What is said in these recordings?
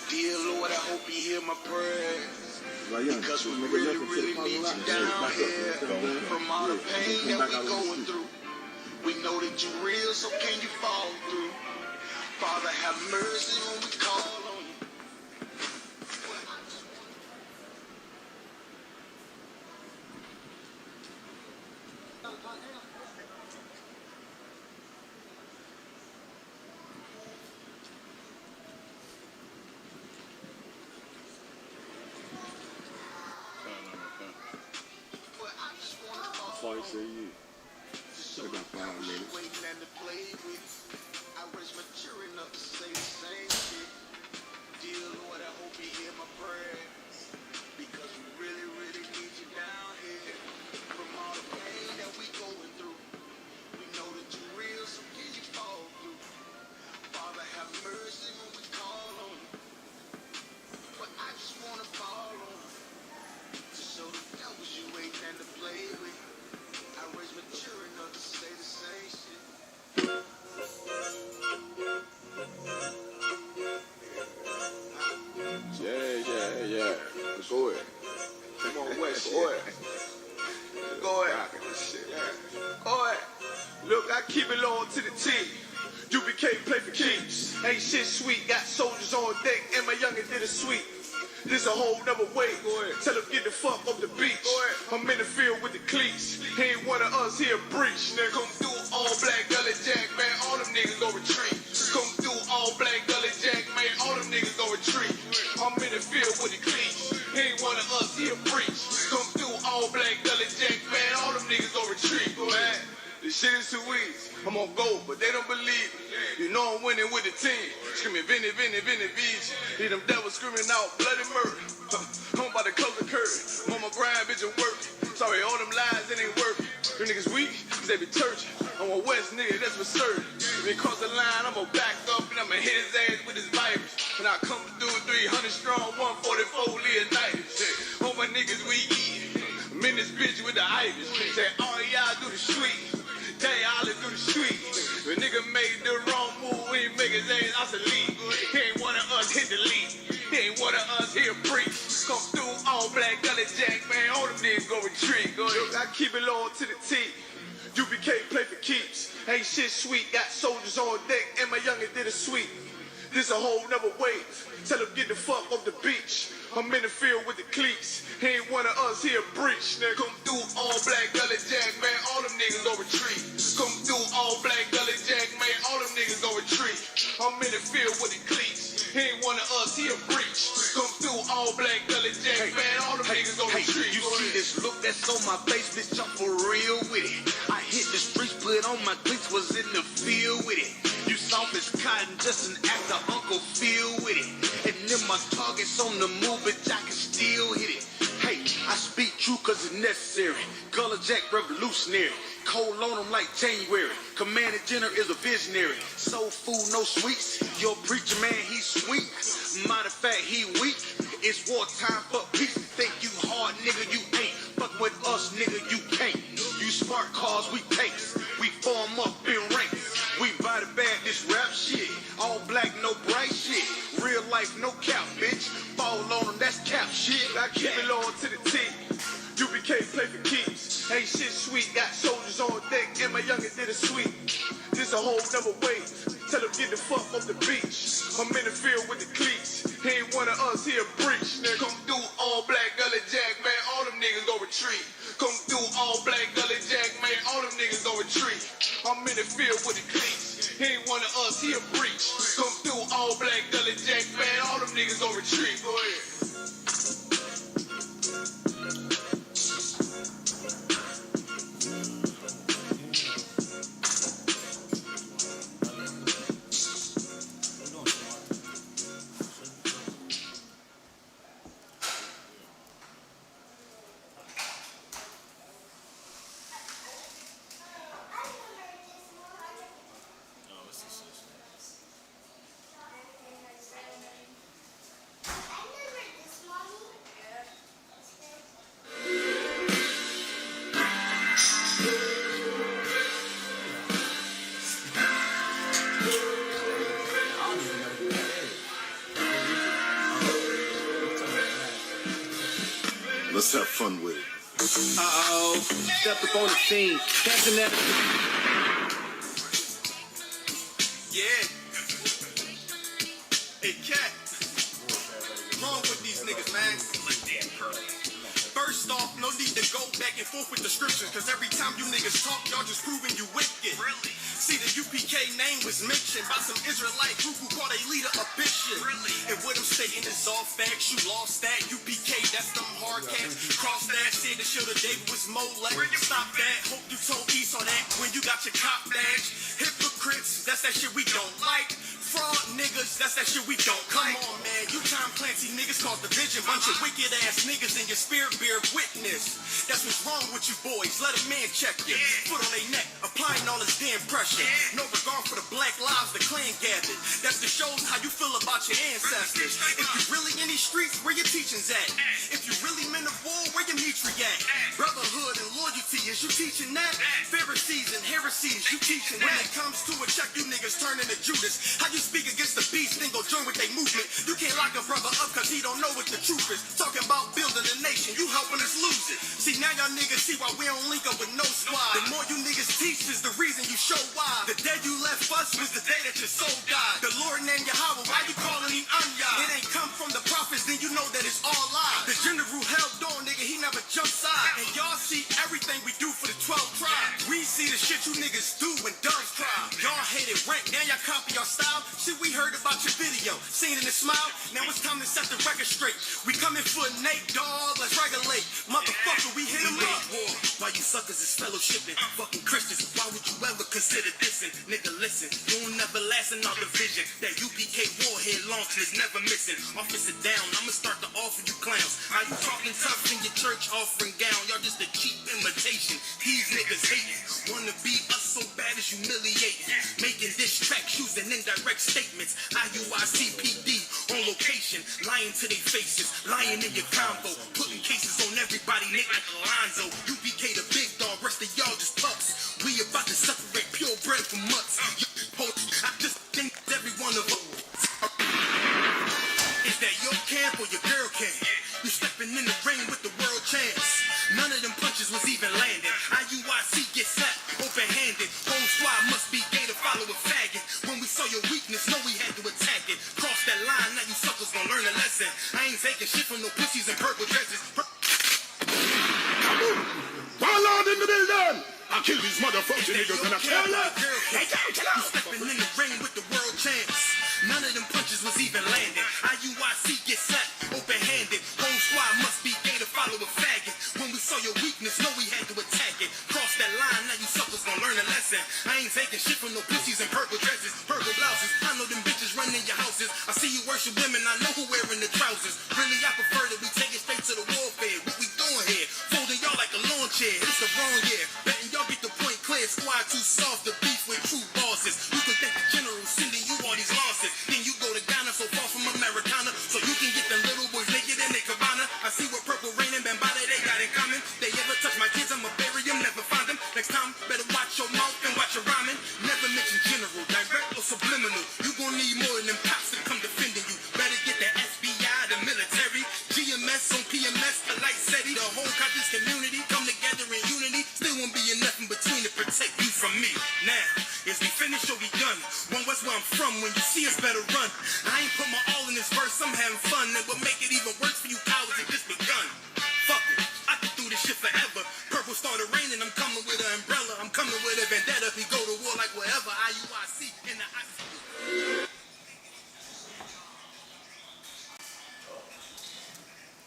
Dear Lord, I hope you hear my prayers. Because we really, really need you down here. From all the pain that we going through, we know that you're real, so can you fall through? Father, have mercy when we call on you. Sorry, say you. Should about 5 minutes. I was mature enough to say the same shit. Dear Lord, I hope you hear my prayers. Because we really, really need you down here. From all the pain that we going through, we know that you're real, so can you fall through? Father, have mercy when we call on you. But I just want to fall on you. ain't nothing to play with. I raised mature enough to say the same shit. Yeah. Go ahead. Come on, West. Go ahead. Go ahead. Go ahead. Look, I keep it loyal to the team. UBK play for keeps. Ain't shit sweet. Got soldiers on deck, and my youngin' did a sweep. This a whole nother way. Tell him get the fuck off the beach. I'm in the field with the cleats. He ain't one of us, he a breach. Nigga, come through all black gully jack, man. All them niggas go retreat. Come through all black gully jack, man. All them niggas go retreat. I'm in the field with the cleats. He ain't one of us, he a breach. Come through all black gully jack, man. All them niggas go retreat. Man, this shit is too easy. I'm on go, but they don't believe it. You know I'm winning with the team. Screaming, Vinny, beach. Hear them devils screaming out bloody murder. I'm about to close the curtain. Mama grind, bitch, and work. Sorry, all them lies, it ain't working. Them niggas weak, cause they be turgid. I'm a West nigga, that's for certain. If he cross the line, I'ma back up and I'ma hit his ass with his vipers. And I come through 300 strong, 144 Leonidas. All my niggas we eat. I'm in this bitch with the Ivys. Say, all y'all do the street. They all do the street. When nigga made the wrong move, we ain't make his ass obsolete. He ain't one of us, hit the lead. He ain't one of us, he a preach. Come through all black gully jack, man. All them niggas go retreat. Go ahead. I keep it loyal to the team. UBK play for keeps. Ain't shit sweet. Got soldiers on deck, and my youngin' did a sweep. This a whole nother wave. Tell him get the fuck off the beach. I'm in the field with the cleats. He ain't one of us, he a breach. Nigga, come through all black gully jack, man. All them niggas go retreat. Come through all black gully jack, man. All them niggas go retreat. I'm in the field with the cleats. He ain't one of us, he a breach. Come through all black gully jack, man. All them niggas go retreat. You see this look that's on my face, bitch, I'm for real with it. I hit the streets, put on my cleats, was in the field with it. You soft as cotton, just an actor, Uncle Phil with it. And then my target's on the move, bitch, I can still hit it. Hey, I speak true cause it's necessary. Gullah Jack revolutionary. Cold on them like January. Commander General is a visionary. Soul food, no sweets. Your preacher man, he's sweet. Matter of fact, he weak. It's wartime for peace. Think you hard, nigga, you ain't. Fuck with us, nigga, you can't. You smart cars, we pace. We form up in ranks. We body bag this rap shit. All black, no bright shit. Real life, no cap, bitch. Fall on them, that's cap shit. I keep it loyal to the team. UBK play for keeps. Ain't shit sweet. Got soldiers on deck, and my youngin' did a sweep. This a whole nother wave. Tell him get the fuck off the beach. I'm in the field with the cleats. He ain't one of us, he a breach. Nigga, come through all black gully jack, man. All them niggas go retreat. Come through all black gully jack, man. All them niggas go retreat. I'm in the field with the cleats. He ain't one of us, he a breach. Come through all black gully jack, man. All them niggas go retreat. Go ahead. Let's have fun with it. Uh-oh. Stepped up on the scene. Catching that. Yeah. Hey, Cat. What's wrong with these niggas, man? First off, no need to go back and forth with the scriptures, cause every time you niggas talk, y'all just proving you wicked. Really? See, the UPK name was mentioned by some Israelite group who called a leader a bishop. Really? And what I'm stating is all facts. You lost that. UPK, that's them hard cats. Cross that, said the shield of David was Molech. Stop that. Hope you told East on that when you got your cop badge. Hypocrites, that's that shit we don't like. Fraud niggas, that's that shit we don't like. Come on, man. You time planty niggas cause division. Bunch of wicked ass niggas in your spirit bear witness. That's what's wrong with you boys. Let a man check you. Foot on their neck, applying all this damn pressure. No regard for the black lives the clan gathered. That's to show how you feel about your ancestors. If you really in these streets, where your teachings at? If you really men of war, where your Mitri at? Brother niggas, you teaching that? Pharisees and heresies, you teaching that? When it comes to a check, you niggas turn into Judas. How you speak against the beast, then go join with they movement? You can't lock a brother up cause he don't know what the truth is. Talking about building a nation, you helping us lose it. See, now y'all niggas see why we don't link up with no squad. The more you niggas teach is the reason you show why. The day you left us was the day that your soul died. The Lord named Yahweh, why you calling him Anya? It ain't come from the prophets, then you know that it's all lies. The general held on, nigga, he never jumped side. And y'all see everything we do for the 12 tribes. We see the shit you niggas do when doves cry. Y'all hate it rank, now y'all copy our style. Shit, we heard about your video, seen in the smile. Now it's time to set the record straight. We coming for Nate, dawg, let's regulate. Motherfucker, we hit him up. War. Why you suckers is fellowshipping? Fucking Christians, why would you ever consider dissing? Nigga, listen, you'll never last in our division. That UPK warhead launch is never missing. Officer down, I'ma start to offer you clowns. How you talking tough in your church offering gown? Y'all just a cheap imitation. These niggas hating. Wanna be us so bad as humiliating. Making diss tracks using indirect statements. IUICPD on location. Lying to their faces. Lying in your combo. Putting cases on everybody, Nick like Alonzo. UPK the big dog, rest of y'all just pups. We about to separate pure bread from mutts. I just think every one of them. Is that your camp or your girl camp? You stepping in the ring with the world champs. None of them punches was even landed. IUIC get slapped open-handed. Whole squad must be gay to follow a faggot. When we saw your weakness, know we had to attack it. Cross that line, now you suckers gon' learn a lesson. I ain't taking shit from no pussies in purple dresses. Warlord in the building! I kill these motherfucking niggas and I tell you. You stepping in the ring with the world champs. None of them punches was even landed. IUIC get slapped open-handed. Whole squad must be gay to follow a faggot. When we saw your weakness, know we had to attack it. Cross that line, now you suckers gon' learn a lesson. I ain't taking shit from no pussies in purple dresses, purple blouses. I know them bitches running your houses. I see you worship women, I know who wearing the trousers. Really, I prefer that we take it straight to the warfare. What we doing here? Folding y'all like a lawn chair. It's the wrong year. Betting y'all get the point clear. Squad too soft to beef with true bosses. You can thank the general sending you all these losses. Then you go to Ghana so far from Americana, so you can get them little boys naked in their cabana. I see what Purple Rain and Bambada they got in common. They ever touch my kids, I'ma bury them, never find them. Next time, better watch your mouth and watch your rhyming. Never mention general, direct or subliminal. You gon' need more than them cops to come defending you. Better get the FBI, the military, GMS on PMS, polite SETI. The whole conscious community come together in unity. Still won't be enough in between to protect you from me. Now, is we finished or we done? One West where I'm from, when you see us better run. I ain't put my all in this verse, I'm having fun. And what make it even worse for you cowards, it just begun. Fuck it, I can do this shit forever. Purple started raining, I'm coming with an umbrella. I'm coming with a vendetta. We go to war like wherever. IUIC in the IC.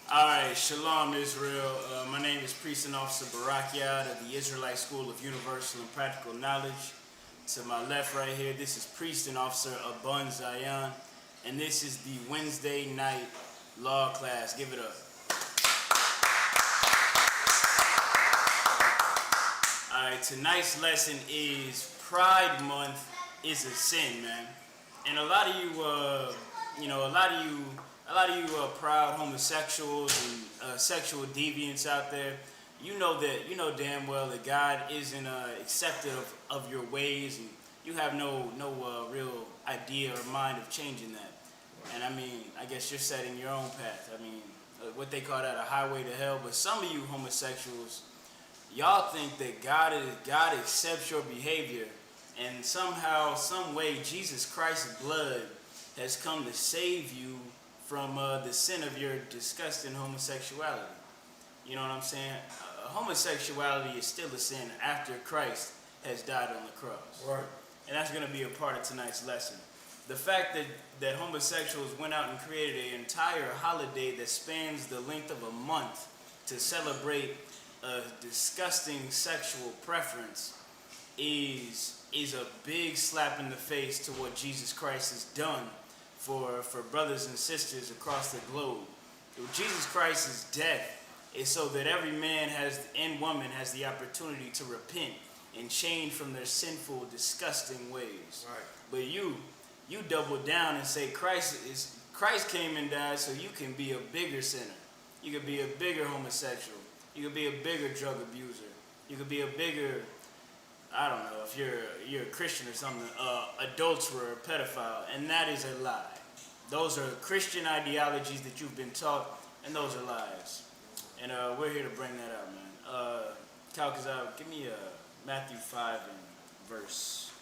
Alright, Shalom Israel. My name is Priest and Officer Barakiad of the Israelite School of Universal and Practical Knowledge. To my left right here, this is Priest and Officer Abun Zion. And this is the Wednesday night law class. Give it up. Alright, tonight's lesson is Pride Month is a sin, man. And a lot of you, a lot of you proud homosexuals and sexual deviants out there, you know damn well that God isn't accepted of your ways, and you have no real idea or mind of changing that. And I mean, I guess you're setting your own path. I mean, what they call that, a highway to hell. But some of you homosexuals, y'all think that God accepts your behavior, and somehow, some way, Jesus Christ's blood has come to save you from the sin of your disgusting homosexuality. You know what I'm saying? Homosexuality is still a sin after Christ has died on the cross. Right. And that's going to be a part of tonight's lesson. The fact that homosexuals went out and created an entire holiday that spans the length of a month to celebrate a disgusting sexual preference is a big slap in the face to what Jesus Christ has done for brothers and sisters across the globe. Jesus Christ's death is so that every man and woman has the opportunity to repent and change from their sinful, disgusting ways. Right. But you double down and say Christ came and died so you can be a bigger sinner. You could be a bigger homosexual. You could be a bigger drug abuser. You could be a bigger, I don't know, if you're a Christian or something, adulterer, pedophile, and that is a lie. Those are Christian ideologies that you've been taught, and those are lies. And we're here to bring that out, man. Calcazar, give me Matthew 5 and verse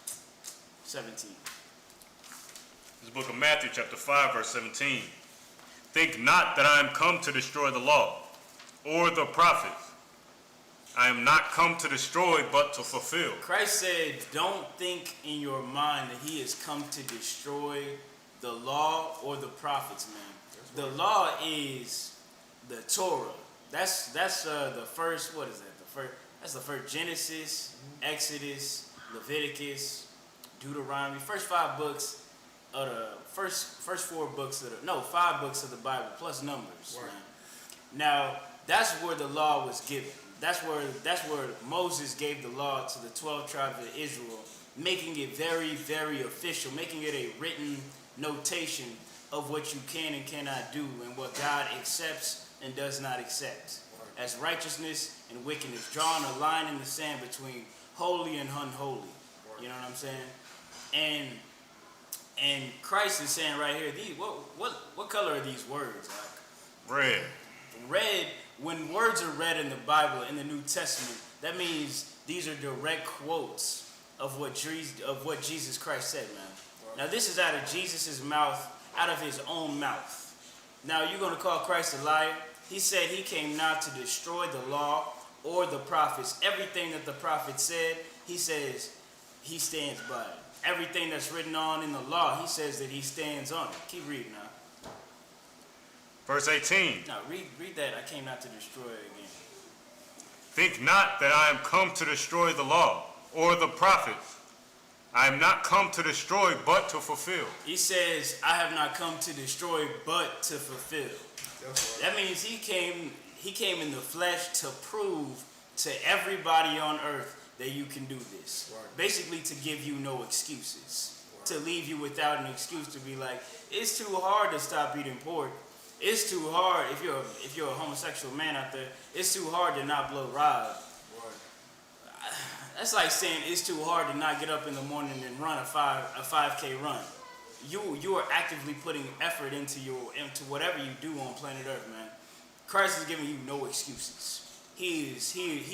17. This book of Matthew, chapter 5, verse 17. Think not that I am come to destroy the law or the prophets. I am not come to destroy, but to fulfill. Christ said, don't think in your mind that he has come to destroy the law or the prophets, man. The law is the Torah. That's the first, what is that? That's the first Genesis, Exodus, Leviticus, Deuteronomy. First 5 books of the first 4 books of the 5 books of the Bible plus Numbers. Right. Man. Now that's where the law was given. That's where Moses gave the law to the 12 tribes of Israel, making it very, very official, making it a written notation of what you can and cannot do and what God accepts and does not accept. As righteousness and wickedness, drawing a line in the sand between holy and unholy. You know what I'm saying? And Christ is saying right here, what color are these words? Like, Red. red, when words are read in the Bible, in the New Testament, that means these are direct quotes of what Jesus Christ said, man. Now this is out of Jesus' mouth, out of his own mouth. Now you're going to call Christ a liar? He said he came not to destroy the law or the prophets. Everything that the prophet said, he says he stands by it. Everything that's written on in the law, he says that he stands on it. Keep reading now. Verse 18. Now read that. I came not to destroy it again. Think not that I am come to destroy the law or the prophets. I am not come to destroy, but to fulfill. He says, I have not come to destroy, but to fulfill. That's right. That means he came in the flesh to prove to everybody on earth that you can do this. Right. Basically to give you no excuses. Right. To leave you without an excuse to be like, it's too hard to stop eating pork. It's too hard, if you're a homosexual man out there, it's too hard to not blow rod. Right. That's like saying it's too hard to not get up in the morning and run a 5K run. You are actively putting effort into whatever you do on planet Earth, man. Christ is giving you no excuses. He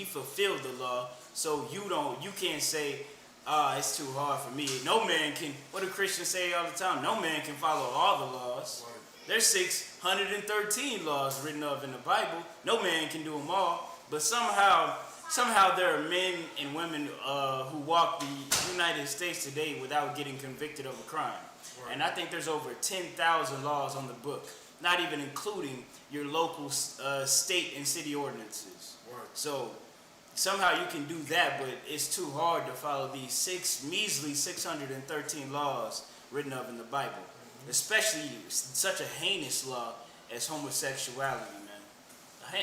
fulfilled the law, so you can't say, it's too hard for me. No man can. What do Christians say all the time? No man can follow all the laws. Right. There's 613 laws written of in the Bible. No man can do them all, but somehow there are men and women who walk the United States today without getting convicted of a crime. Right. And I think there's over 10,000 laws on the book, not even including your local state and city ordinances. Right. So somehow you can do that, but it's too hard to follow these measly 613 laws written of in the Bible, especially such a heinous law as homosexuality, man.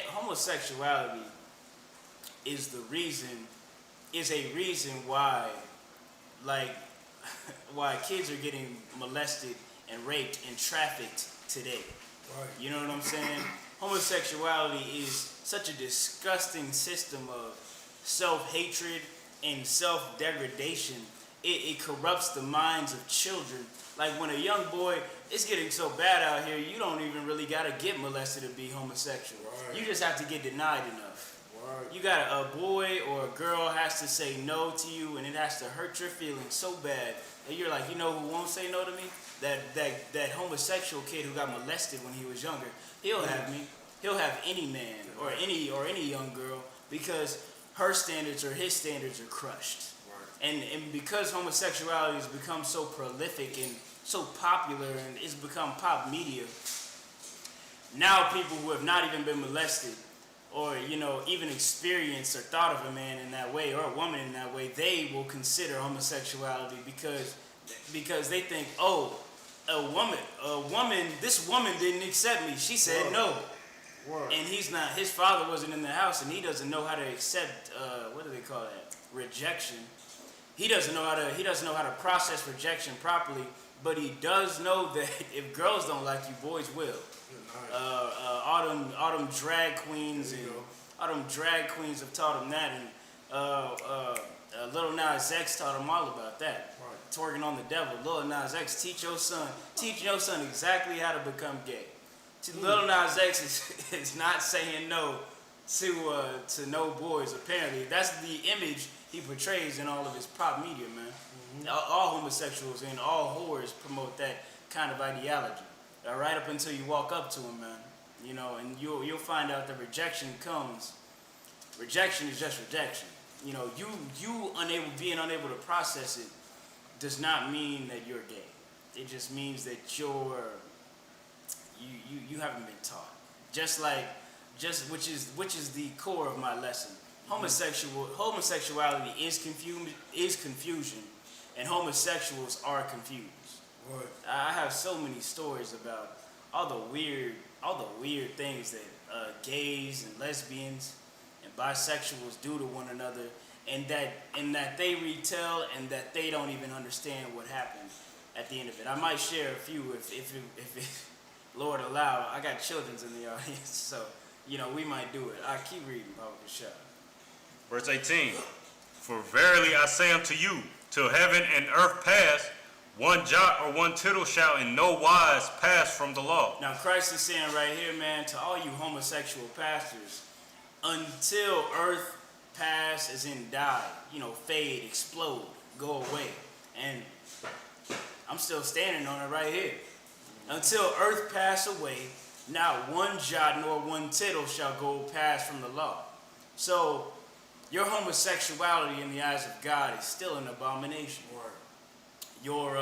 Homosexuality is a reason why, like, why kids are getting molested and raped and trafficked today. Right. You know what I'm saying? Homosexuality is such a disgusting system of self-hatred and self-degradation. It corrupts the minds of children. Like when a young boy, it's getting so bad out here, you don't even really gotta get molested to be homosexual. Right. You just have to get denied enough. Right. You got a boy or a girl has to say no to you, and it has to hurt your feelings so bad that you're like, you know who won't say no to me? That homosexual kid who got molested when he was younger. He'll have me. He'll have any man or any young girl because her standards or his standards are crushed. And because homosexuality has become so prolific and so popular and it's become pop media, now people who have not even been molested or, even experienced or thought of a man in that way or a woman in that way, they will consider homosexuality because they think, oh, this woman didn't accept me. She said no. Word. And his father wasn't in the house and he doesn't know how to accept, what do they call that? Rejection. He doesn't know how to process rejection properly, but he does know that if girls don't like you, boys will. Nice. All them drag queens have taught him that, Lil Nas X taught him all about that. Right. Twerking on the devil. Lil Nas X teach your son exactly how to become gay. Lil Nas X is not saying no to no boys. Apparently, that's the image he portrays in all of his pop media, man. All homosexuals and all whores promote that kind of ideology. Right up until you walk up to him, man. You know, and you'll find out that rejection comes. Rejection is just rejection. You know, being unable to process it does not mean that you're gay. It just means that you haven't been taught. Which is the core of my lesson. Homosexuality is confusion, and homosexuals are confused. Right. I have so many stories about all the weird things that gays and lesbians and bisexuals do to one another, and that they retell, and that they don't even understand what happened at the end of it. I might share a few if Lord allow. I got children's in the audience, so you know we might do it. I keep reading, Baba Kashab. Verse 18. For verily I say unto you, till heaven and earth pass, one jot or one tittle shall in no wise pass from the law. Now Christ is saying right here, man, to all you homosexual pastors, until earth pass, as in die, fade, explode, go away. And I'm still standing on it right here. Until earth pass away, not one jot nor one tittle shall go past from the law. So your homosexuality in the eyes of God is still an abomination. Your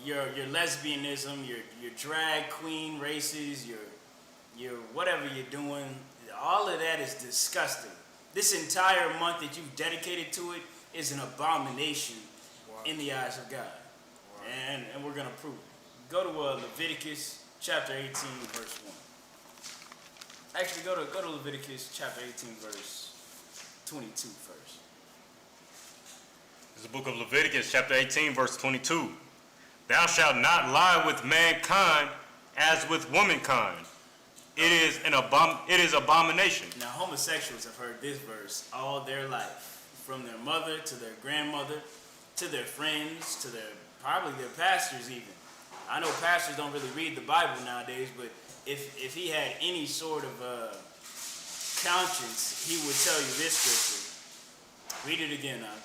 your lesbianism, your drag queen races, your whatever you're doing, all of that is disgusting. This entire month that you've dedicated to it is an abomination in the eyes of God. And we're going to prove it. Go to Leviticus chapter 18, verse 1. Actually, go to Leviticus chapter 18, verse 22 first. This is the book of Leviticus, chapter 18, verse 22. Thou shalt not lie with mankind as with womankind. It is abomination. Now, homosexuals have heard this verse all their life, from their mother to their grandmother, to their friends, to probably their pastors even. I know pastors don't really read the Bible nowadays, but if he had any sort of conscience, he would tell you this scripture. Read it again, now.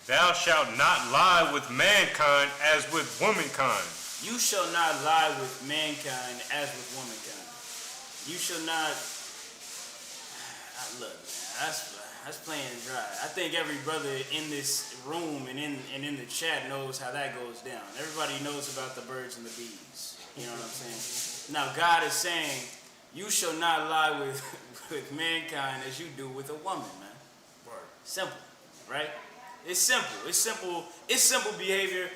Thou shalt not lie with mankind as with womankind. You shall not lie with mankind as with womankind. You shall not. Look, man, that's playing dry. I think every brother in this room and in the chat knows how that goes down. Everybody knows about the birds and the bees. You know what I'm saying? Now God is saying, you shall not lie with mankind as you do with a woman, man. Simple, right? It's simple. It's simple behavior.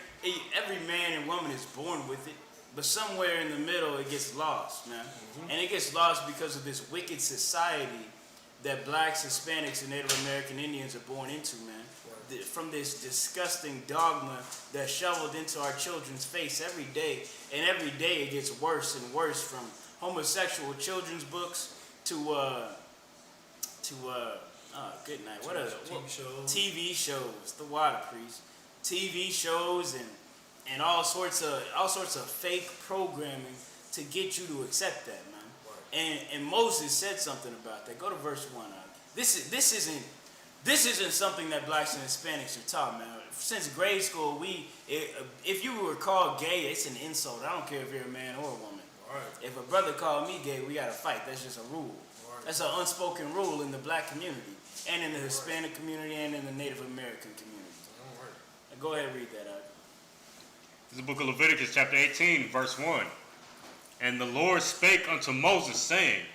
Every man and woman is born with it, but somewhere in the middle it gets lost, man. And it gets lost because of this wicked society that blacks, Hispanics, and Native American Indians are born into, man. From this disgusting dogma that's shoveled into our children's face every day, and every day it gets worse and worse, from homosexual children's books to good night. What are TV shows? The Water Priest. TV shows and all sorts of fake programming to get you to accept that, man. And Moses said something about that. Go to verse 1. This isn't something that blacks and Hispanics are taught, man. Since grade school, if you were called gay, it's an insult. I don't care if you're a man or a woman. If a brother called me gay, we gotta fight. That's just a rule. That's an unspoken rule in the black community, and in the Hispanic community, and in the Native American community. Go ahead and read that out. This is the book of Leviticus, chapter 18, verse 1. And the Lord spake unto Moses, saying,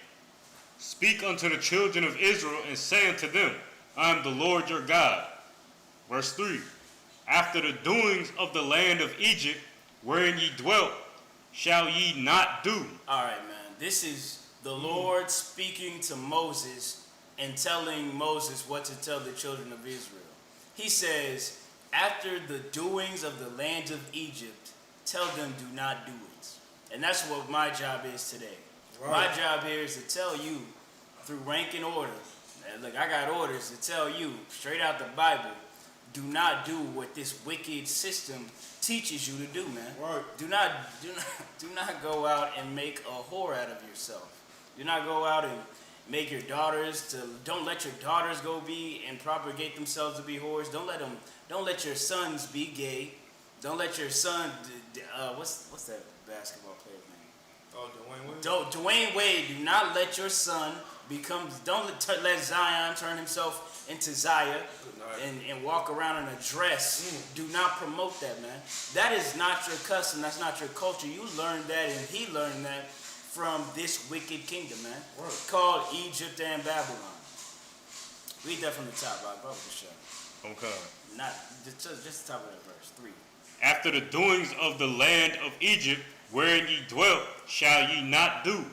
Speak unto the children of Israel, and say unto them, I am the Lord your God. Verse 3. After the doings of the land of Egypt, wherein ye dwelt, shall ye not do. All right, man. This is the Lord speaking to Moses and telling Moses what to tell the children of Israel. He says, after the doings of the land of Egypt, tell them do not do it. And that's what my job is today. My job here is to tell you through rank and order, And look, I got orders to tell you straight out the Bible. Do not do what this wicked system teaches you to do, man. Right. Do not go out and make a whore out of yourself. Do not go out and make your daughters don't let your daughters go be and propagate themselves to be whores. Don't let your sons be gay. Don't let your son what's that basketball player's name? Oh, Dwayne Wade. Dwayne Wade, do not let your son don't let Zion turn himself into Zaya and walk around in a dress. Do not promote that, man. That is not your custom. That's not your culture. You learned that, and he learned that from this wicked kingdom, man. Right. Called Egypt and Babylon. Read that from the top, Rob. Go with the show. Okay. Not just the top of that verse. 3. After the doings of the land of Egypt, wherein ye dwelt, shall ye not do.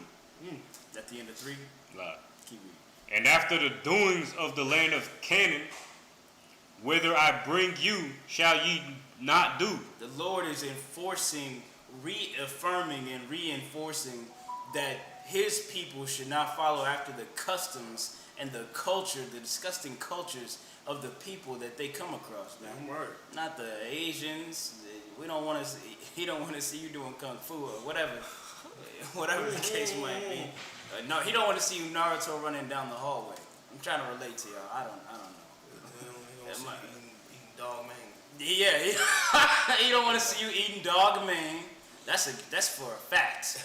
At the end of 3. Lie. Keep reading. And after the doings of the land of Canaan, whither I bring you, shall ye not do. The Lord is reaffirming and reinforcing that his people should not follow after the customs and the culture, the disgusting cultures of the people that they come across, man. Right. Not the Asians. We don't want to see. He don't want to see you doing kung fu or whatever the case might be. No, he don't want to see you Naruto running down the hallway. I'm trying to relate to y'all. I don't know. Eating dog man. Yeah, he don't want to see you eating dog man. That's for a fact.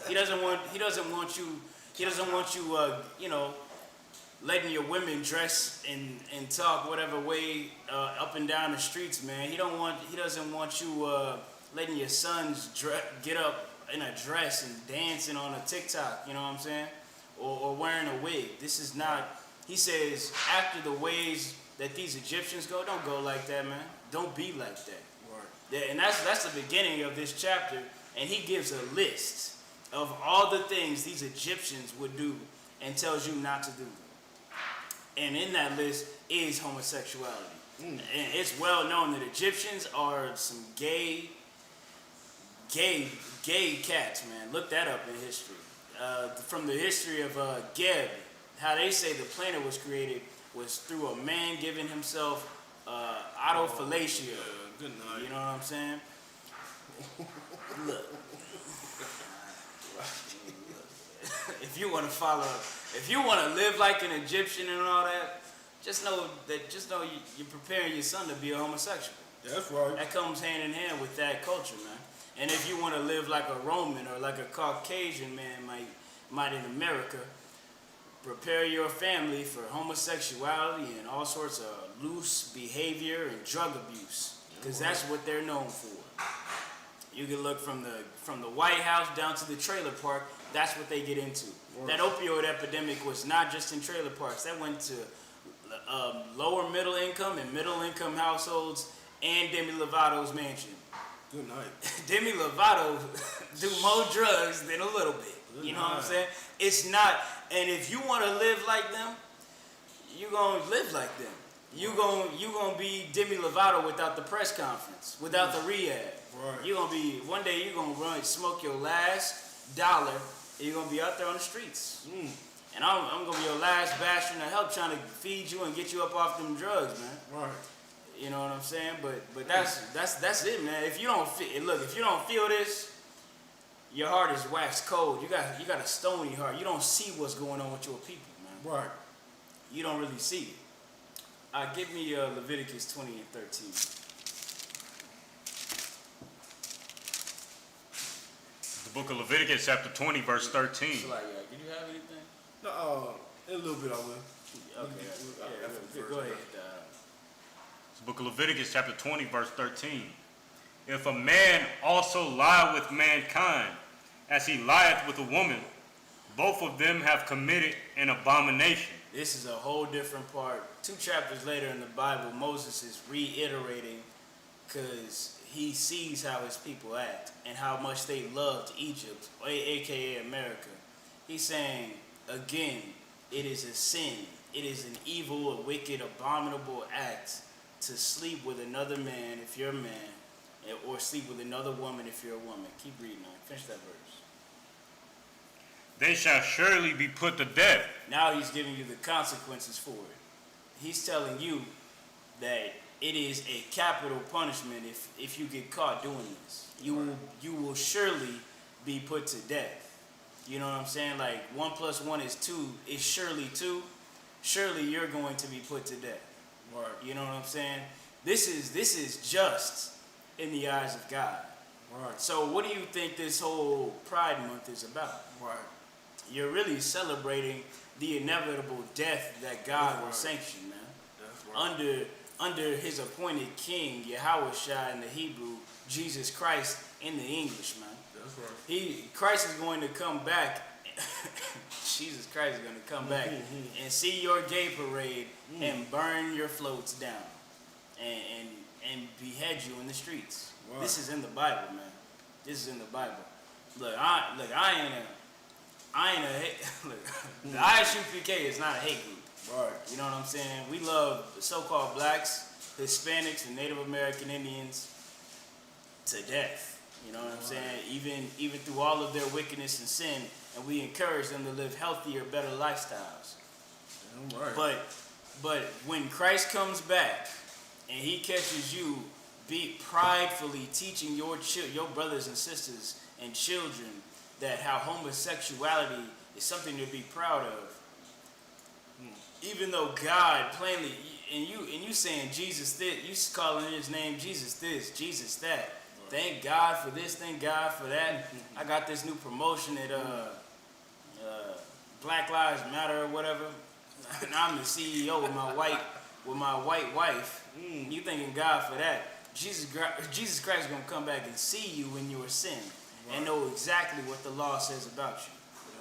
He doesn't want you letting your women dress and talk whatever way up and down the streets, man. He doesn't want you letting your sons get up in a dress and dancing on a TikTok, you know what I'm saying? Or wearing a wig. This is not, he says, after the ways that these Egyptians go, don't go like that, man. Don't be like that. Right. Yeah, and that's the beginning of this chapter, and he gives a list of all the things these Egyptians would do and tells you not to do. And in that list is homosexuality. And it's well known that Egyptians are some gay cats, man. Look that up in history. From the history of Geb, how they say the planet was created was through a man giving himself autofellatio. Good night. You know what I'm saying? Look. If you want to live like an Egyptian and all that, just know you're preparing your son to be a homosexual. That's right. That comes hand in hand with that culture, man. And if you want to live like a Roman or like a Caucasian man might in America, prepare your family for homosexuality and all sorts of loose behavior and drug abuse, because that's what they're known for. You can look from the White House down to the trailer park. That's what they get into. That opioid epidemic was not just in trailer parks. That went to lower middle income and middle income households and Demi Lovato's mansion. Good night. Demi Lovato do more drugs than a little bit. You know what I'm saying? It's not, and if you want to live like them, you're going to live like them. You're gonna be Demi Lovato without the press conference, without the rehab. Right. You're going to be, one day you're going to run, smoke your last dollar, and you're going to be out there on the streets. And I'm going to be your last bastion of help trying to feed you and get you up off them drugs, man. Right. You know what I'm saying? But that's it, man. If you don't feel this, your heart is wax cold. You got a stony heart. You don't see what's going on with your people, man. Right. You don't really see it. Give me Leviticus 20 and 13. The book of Leviticus, chapter 20, verse 13. So, like, did you have anything? No, in a little bit I will. Okay. Go ahead. The book of Leviticus, chapter 20, verse 13. If a man also lie with mankind, as he lieth with a woman, both of them have committed an abomination. This is a whole different part. 2 chapters later in the Bible, Moses is reiterating because he sees how his people act and how much they loved Egypt, aka America. He's saying, again, it is a sin. It is an evil, a wicked, abominable act to sleep with another man if you're a man, or sleep with another woman if you're a woman. Keep reading on. Finish that verse. they shall surely be put to death. Now he's giving you the consequences for it. He's telling you that it is a capital punishment if you get caught doing this. You will surely be put to death. You know what I'm saying? Like 1 + 1 is 2 is surely 2. Surely you're going to be put to death. Right. You know what I'm saying? This is just in the eyes of God. Right. So what do you think this whole Pride Month is about? Right. You're really celebrating the inevitable death that God will right. sanction, man. That's right. Under his appointed king, Yahushua in the Hebrew, Jesus Christ in the English, man. That's right. Christ is going to come back. Jesus Christ is going to come back and see your gay parade and burn your floats down and behead you in the streets. Right. This is in the Bible, man. This is in the Bible. Look, I ain't a look. The Isupk is not a hate group. Right. You know what I'm saying? We love the so-called blacks, Hispanics, and Native American Indians to death. You know what I'm saying? Even through all of their wickedness and sin, and we encourage them to live healthier, better lifestyles. Damn right. But when Christ comes back and he catches you be pridefully teaching your brothers and sisters and children that how homosexuality is something to be proud of, even though God plainly and you saying Jesus this, you calling his name Jesus this, Jesus that. Thank God for this, thank God for that. I got this new promotion at Black Lives Matter or whatever. And I'm the CEO with my white wife. You thanking God for that. Jesus Christ is gonna come back and see you in your sin and know exactly what the law says about you.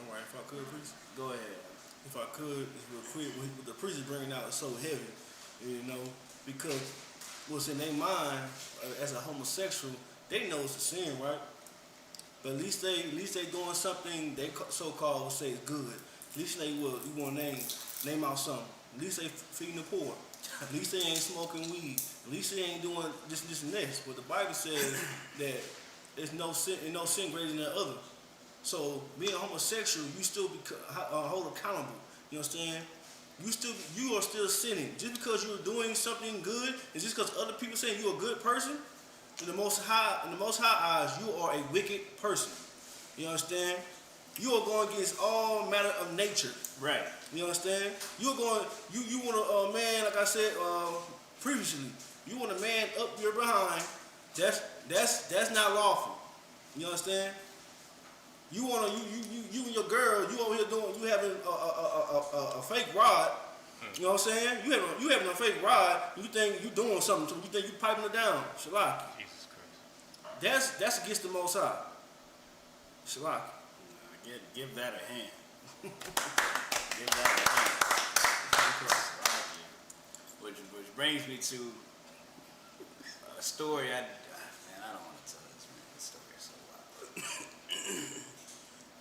All right. If I could, please. Go ahead. If I could, just real quick, what the priest is bringing out is so heavy, you know, because what's in their mind as a homosexual, they know it's a sin, right? But at least they doing something they so-called will say is good. At least they will. You want to name out something. At least they feeding the poor. At least they ain't smoking weed. At least they ain't doing this and this. But the Bible says that there's no sin greater than the other. So being homosexual, you still be hold accountable. You understand? You are still sinning. Just because you're doing something good, and just because other people saying you're a good person, in the Most High eyes, you are a wicked person. You understand? You are going against all matter of nature. Right. You understand? You want a man, like I said previously. You want a man up your behind. That's not lawful. You understand? You want you and your girl. You over here you having a fake rod. You know what I'm saying? You having a fake rod. You think you doing something. You think you piping it down. Shalak. Jesus Christ. That's against the Most High. Shalak. Give that a hand. Give that a hand. Which brings me to a story. I don't want to tell this, man. This story is so wild.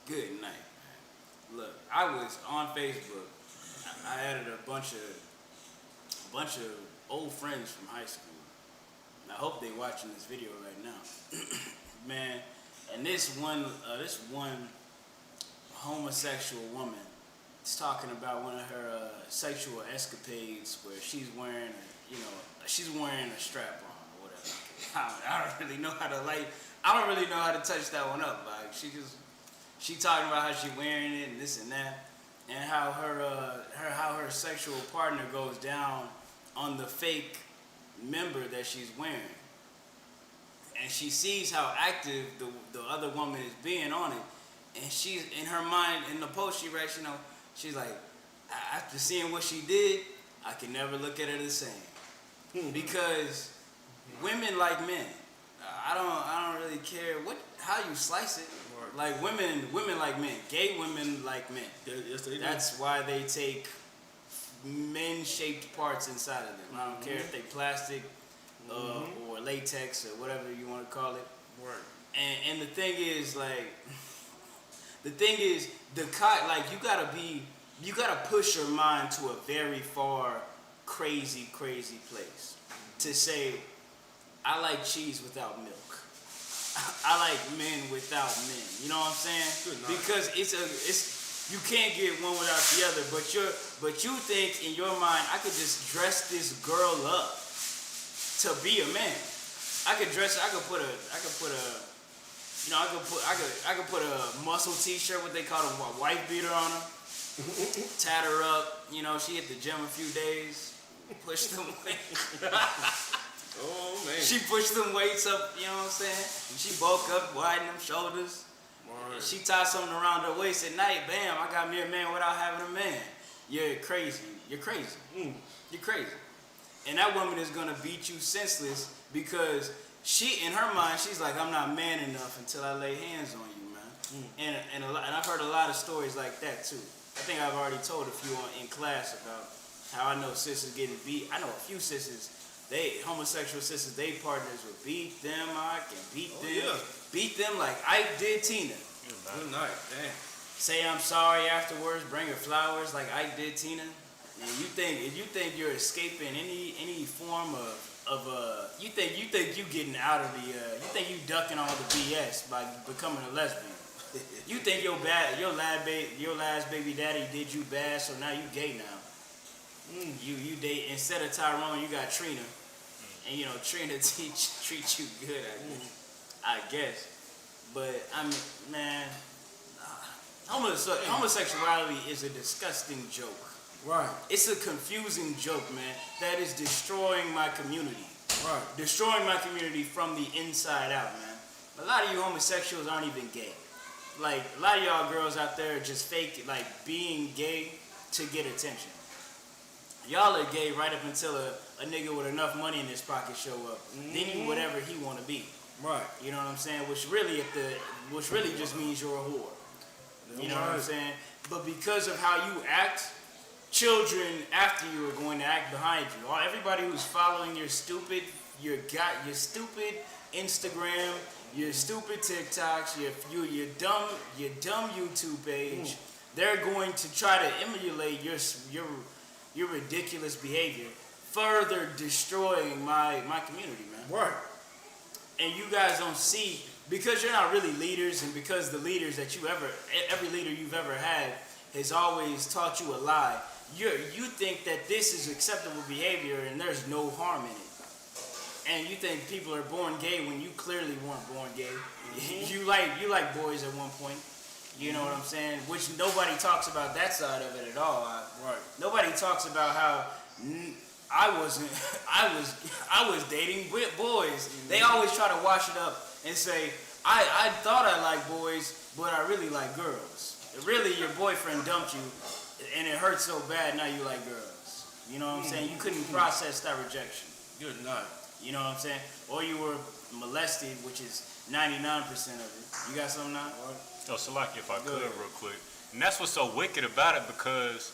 Good night, man. Look, I was on Facebook. I added a bunch of old friends from high school. And I hope they watching this video right now, man. And this one homosexual woman is talking about one of her sexual escapades where she's wearing a strap on or whatever. I don't really know how to touch that one up. Like she talking about how she wearing it and this and that, and how her sexual partner goes down on the fake member that she's wearing. And she sees how active the other woman is being on it. And she's, in her mind, in the post she writes, she's like, after seeing what she did, I can never look at her the same. Because women like men. I don't really care how you slice it. Like women like men. Gay women like men. Yes, they do. That's why they take men-shaped parts inside of them. I don't care if they plastic, or latex or whatever you want to call it. Right. And the thing is, like, you gotta push your mind to a very far, crazy place to say, I like cheese without milk. I like men without men. You know what I'm saying? Good night. Because you can't get one without the other. But you think in your mind I could just dress this girl up to be a man. I could put a muscle t-shirt, what they call a wife beater on her. Tat her up, she hit the gym a few days, push them weights. Oh man. She pushed them weights up, you know what I'm saying? She bulk up, widen them shoulders. Right. She tied something around her waist at night, bam, I got me a man without having a man. You're crazy. You're crazy. You're crazy. And that woman is gonna beat you senseless because in her mind, she's like, I'm not man enough until I lay hands on you, man. And I've heard a lot of stories like that too. I think I've already told a few in class about how I know sisters getting beat. I know a few sisters, homosexual sisters, they partners would beat them, beat them like Ike did Tina. Good night. Damn. Say I'm sorry afterwards, bring her flowers like Ike did Tina. And you think you're escaping any form of you think you getting out of the you think you ducking all the BS by becoming a lesbian. You think your last baby daddy did you bad, so now you gay now. You date, instead of Tyrone, you got Trina, and Trina treats you good, I guess. But I mean, man, homosexuality is a disgusting joke. Right. It's a confusing joke, man, that is destroying my community. Right. Destroying my community from the inside out, man. A lot of you homosexuals aren't even gay. Like, a lot of y'all girls out there are just fake, like, being gay to get attention. Y'all are gay right up until a nigga with enough money in his pocket show up. Then you whatever he want to be. Right. You know what I'm saying? Which really just means you're a whore. You know what I'm saying? But because of how you act, children after you are going to act behind you. Everybody who's following your stupid Instagram, your stupid TikToks, your dumb YouTube page, they're going to try to emulate your ridiculous behavior, further destroying my community, man. Right. And you guys don't see, because you're not really leaders, and because the leaders that every leader you've ever had has always taught you a lie. You think that this is acceptable behavior and there's no harm in it. And you think people are born gay when you clearly weren't born gay. You like boys at one point. You know what I'm saying? Which nobody talks about that side of it at all. Right. Nobody talks about how I was dating with boys. They always try to wash it up and say, I thought I liked boys, but I really like girls. Really, your boyfriend dumped you, and it hurts so bad, now you like girls. You know what I'm saying? You couldn't process that rejection. Good night. You know what I'm saying? Or you were molested, which is 99% of it. You got something now? Yo, Salaki, if I could, real quick. And that's what's so wicked about it, because,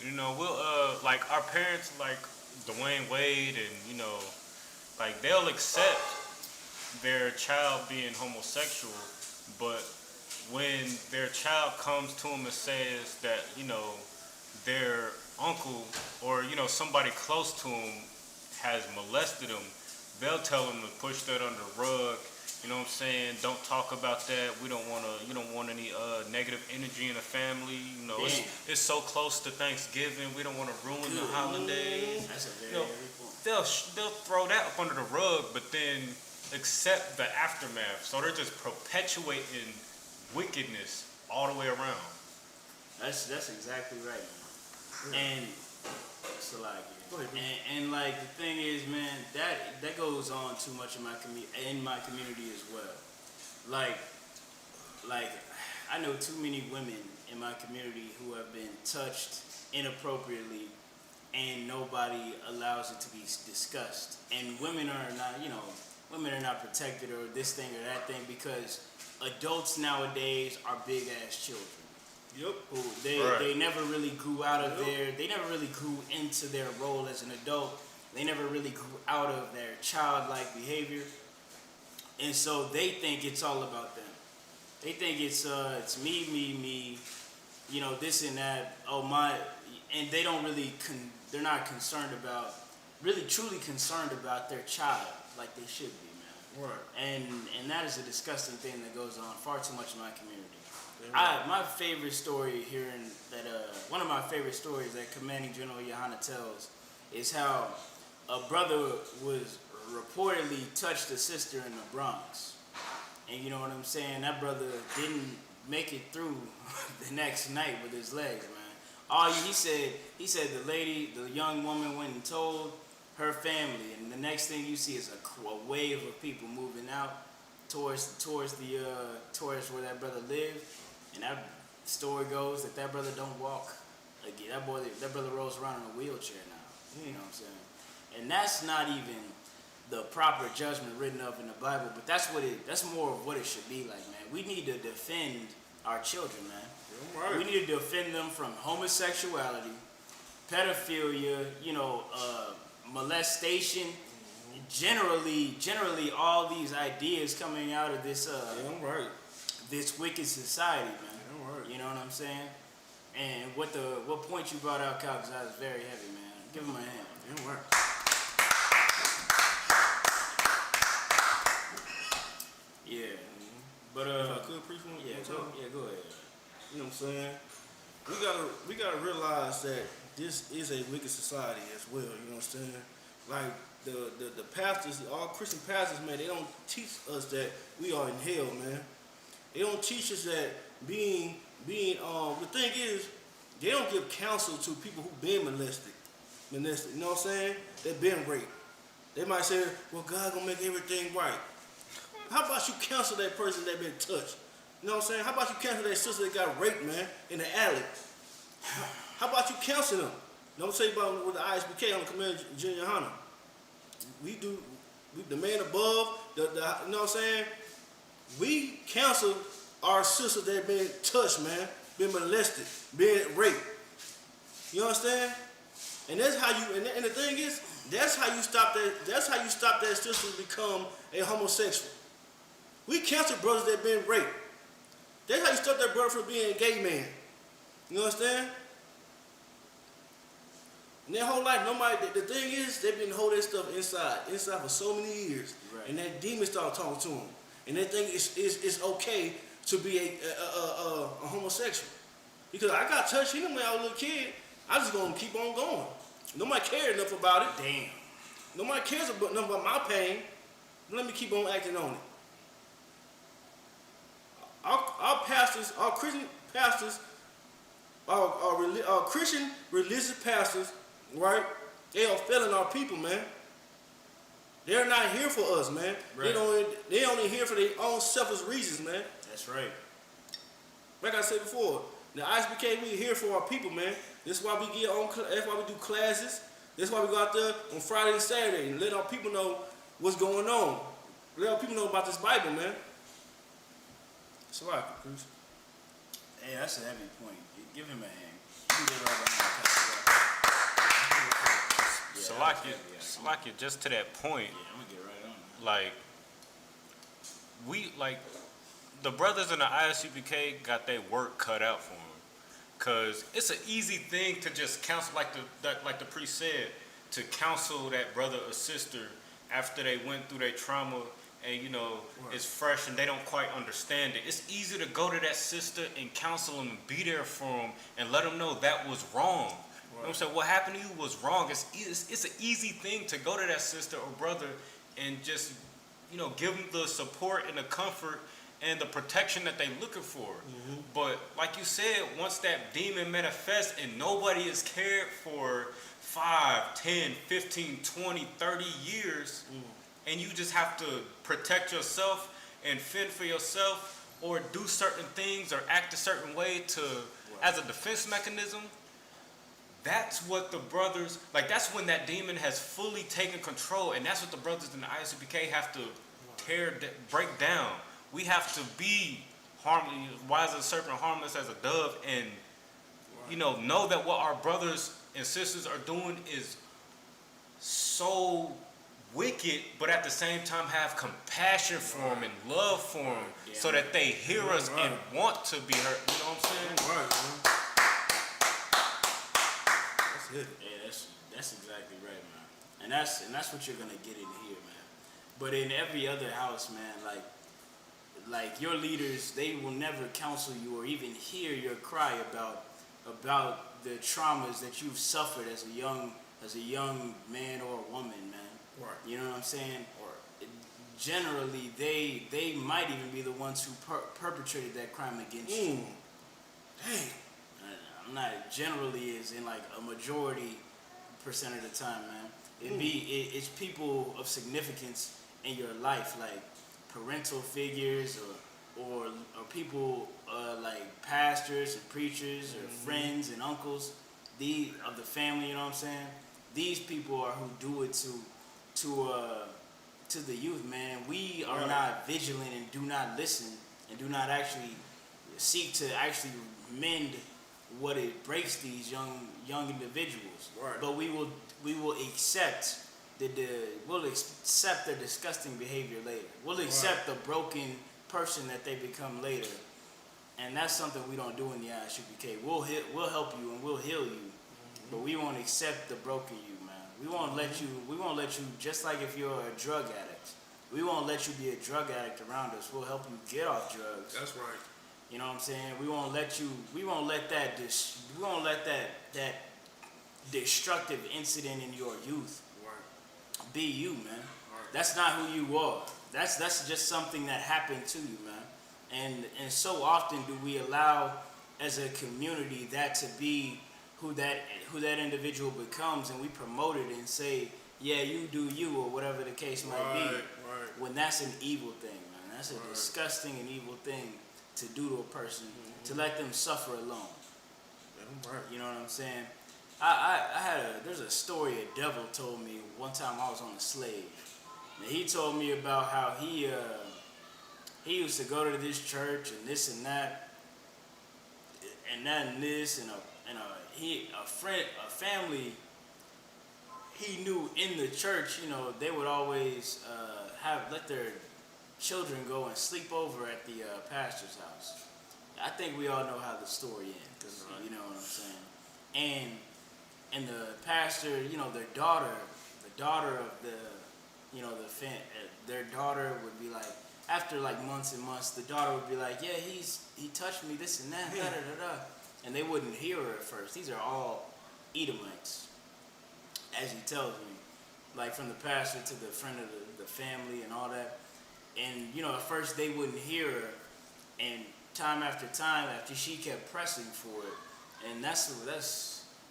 we'll, like, our parents, like Dwayne Wade, and, like, they'll accept their child being homosexual, but when their child comes to them and says that, their uncle or, somebody close to them has molested them, they'll tell them to push that under the rug. You know what I'm saying? Don't talk about that. You don't want any negative energy in the family. It's so close to Thanksgiving. We don't want to ruin the holidays. That's a very point. They'll throw that up under the rug, but then accept the aftermath. So they're just perpetuating wickedness all the way around. That's exactly right. And it's a lot of and like the thing is, man, that goes on too much in my community as well. Like I know too many women in my community who have been touched inappropriately, and nobody allows it to be discussed. And women are not protected or this thing or that thing, because adults nowadays are big ass children. Yep. Who they never really grew out of they never really grew into their role as an adult. They never really grew out of their childlike behavior. And so they think it's all about them. They think it's me, this and that. Oh my, and they don't really they're not concerned about, really truly concerned about their child like they should be, man. Right. And that is a disgusting thing that goes on far too much in my community. Right. My favorite story hearing that one of my favorite stories that Commanding General Yohana tells is how a brother was reportedly touched a sister in the Bronx, and you know what I'm saying. That brother didn't make it through the next night with his legs, man. He said the young woman went and told her family, and the next thing you see is a wave of people moving out towards where that brother lived. And that story goes that brother don't walk again. That brother rolls around in a wheelchair now. You know what I'm saying? And that's not even the proper judgment written up in the Bible, but that's more of what it should be like, man. We need to defend our children, man. Right. We need to defend them from homosexuality, pedophilia, molestation. Generally, all these ideas coming out of this this wicked society, man. Right. You know what I'm saying? And what point you brought out, Cal, because I was very heavy, man. Give him a hand. Yeah, right. Yeah. But If I could preach one, go ahead. You know what I'm saying? We gotta realize that this is a wicked society as well. You know what I'm saying? Like the pastors, all Christian pastors, man, they don't teach us that we are in hell, man. They don't teach us that being the thing is, they don't give counsel to people who've been molested. You know what I'm saying? They've been raped. They might say, well, God gonna make everything right. How about you counsel that person that been touched? You know what I'm saying? How about you counsel that sister that got raped, man, in the alley? How about you counsel them? You know what I'm saying about with the ISBK on the Command Junior Hunter? We the man above, you know what I'm saying? We counsel our sisters that been touched, man, been molested, been raped. You understand? And that's how you. And the thing is, that's how you stop that. That's how you stop that sister to become a homosexual. We counsel brothers that been raped. That's how you stop that brother from being a gay man. You understand? And their whole life, the thing is, they've been holding that stuff inside for so many years. Right. And that demon started talking to them. And they think it's okay to be a homosexual. Because I got touched when I was a little kid. I just gonna keep on going. Nobody cared enough about it. Damn. Nobody cares enough about my pain. Let me keep on acting on it. Our pastors, our Christian pastors, our Christian religious pastors, right? They are failing our people, man. They're not here for us, man. Right. They only here for their own selfish reasons, man. That's right. Like I said before, the ISBK, we here for our people, man. This is why we get on. That's why we do classes. That's why we go out there on Friday and Saturday and let our people know what's going on. Let our people know about this Bible, man. It's all right, Chris. Hey, that's a heavy point. Give him a hand. You can get right behind the Salakia, just to that point, I'm gonna get right on like, the brothers in the ISUPK got their work cut out for them. Because it's an easy thing to just counsel, like the priest said, to counsel that brother or sister after they went through their trauma and, it's fresh and they don't quite understand it. It's easy to go to that sister and counsel them and be there for them and let them know that was wrong. Right. You know what I'm saying? What happened to you was wrong. It's an easy thing to go to that sister or brother and just, give them the support and the comfort and the protection that they're looking for. Mm-hmm. But like you said, once that demon manifests and nobody is cared for 5, 10, 15, 20, 30 years, and you just have to protect yourself and fend for yourself or do certain things or act a certain way as a defense mechanism, that's what the brothers, that's when that demon has fully taken control, and that's what the brothers in the ISUPK have to break down. We have to be wise as a serpent, harmless as a dove, and know that what our brothers and sisters are doing is so wicked, but at the same time have compassion for them and love for them, so that they hear us and want to be heard. You know what I'm saying? Right, man. That's it. Yeah, that's exactly right, man. And that's what you're gonna get in here, man. But in every other house, man, like your leaders, they will never counsel you or even hear your cry about the traumas that you've suffered as a young man or woman, man. Right. You know what I'm saying? Right. Generally, they might even be the ones who perpetrated that crime against you. Dang. I'm not generally is in like a majority percent of the time, man. It's people of significance in your life, like parental figures or people like pastors and preachers or friends and uncles, of the family. You know what I'm saying? These people are who do it to the youth, man. We are not vigilant and do not listen and do not actually seek to actually mend what it breaks these young individuals. Right. But we will accept we'll accept their disgusting behavior later. We'll accept the broken person that they become later. And that's something we don't do in the Isupk. We'll help you and we'll heal you, but we won't accept the broken you, man. We won't let you, just like if you're a drug addict, we won't let you be a drug addict around us. We'll help you get off drugs. That's right. You know what I'm saying? We won't let that destructive incident in your youth be you, man. Right. That's not who you are. That's just something that happened to you, man. And so often do we allow as a community that to be who that individual becomes, and we promote it and say, yeah, you do you, or whatever the case might be. Right. When that's an evil thing, man. That's a disgusting and evil thing to do to a person, to let them suffer alone. Yeah, right. You know what I'm saying? There's a story a devil told me one time I was on a slave. And he told me about how he used to go to this church and this and that, and that and this, and a family he knew in the church, you know, they would always let their children go and sleep over at the pastor's house. I think we all know how the story ends, because you know what I'm saying. And the pastor, you know, the daughter of their daughter would be like, after like months and months, the daughter would be like, yeah, he touched me, this and that, da da da da, and they wouldn't hear her at first. These are all Edomites, as he tells me, like from the pastor to the friend of the family and all that. And you know, at first they wouldn't hear her, and time after time, after she kept pressing for it, and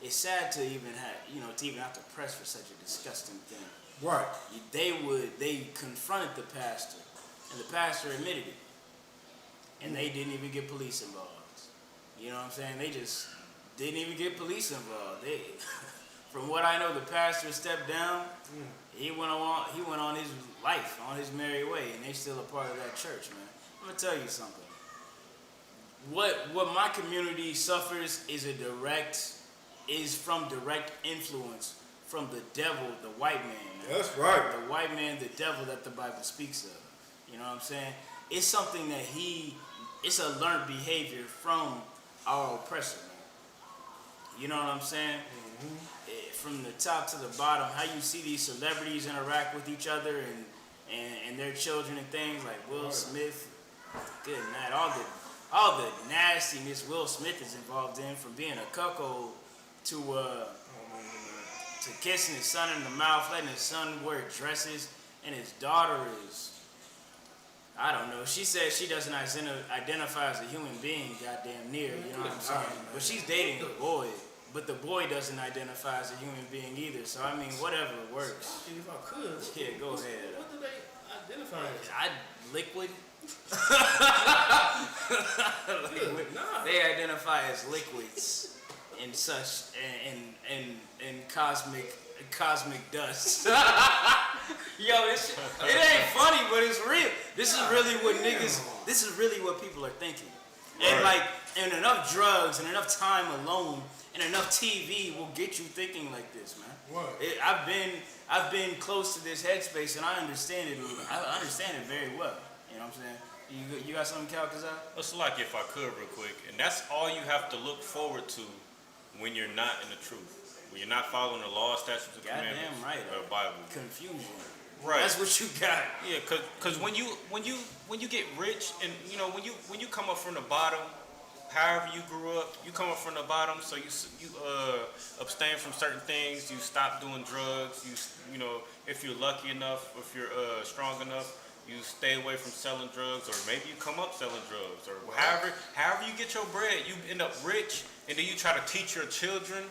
it's sad to even have to press for such a disgusting thing. Right. They confronted the pastor, and the pastor admitted it, and they didn't even get police involved. You know what I'm saying? They just didn't even get police involved. From what I know, the pastor stepped down. He went on his life, on his merry way, and they still a part of that church, man. I'm gonna tell you something. What my community suffers is from direct influence from the devil, the white man. That's right. The white man, the devil that the Bible speaks of. You know what I'm saying? It's something that it's a learned behavior from our oppressor, man. You know what I'm saying? From the top to the bottom, how you see these celebrities interact with each other and their children and things like Will Smith, good night, all the nastiness Will Smith is involved in, from being a cuckold to kissing his son in the mouth, letting his son wear dresses, and his daughter is, I don't know, she says she doesn't identify as a human being, goddamn near, you know what I'm saying? But she's dating a boy, but the boy doesn't identify as a human being either, so I mean, whatever works. If I could. Yeah, go ahead. What do they identify as? Liquid? Nah. They identify as liquids and such, and cosmic dust. Yo, it ain't funny, but it's real. This is really what people are thinking. And enough drugs and enough time alone and enough TV will get you thinking like this, man. What? I've been close to this headspace, and I understand it. I understand it very well. You know what I'm saying? You got something, Cal Kazai? It's like, if I could real quick, and that's all you have to look forward to when you're not in the truth. When you're not following the law, statutes, and commandments Goddamn right. of the Bible. Confusion. Right. That's what you got. Yeah, cause when you get rich, and you know when you come up from the bottom, however you grew up, you come up from the bottom, so you abstain from certain things. You stop doing drugs. You know, if you're lucky enough, if you're strong enough, you stay away from selling drugs, or maybe you come up selling drugs, or however you get your bread, you end up rich, and then you try to teach your children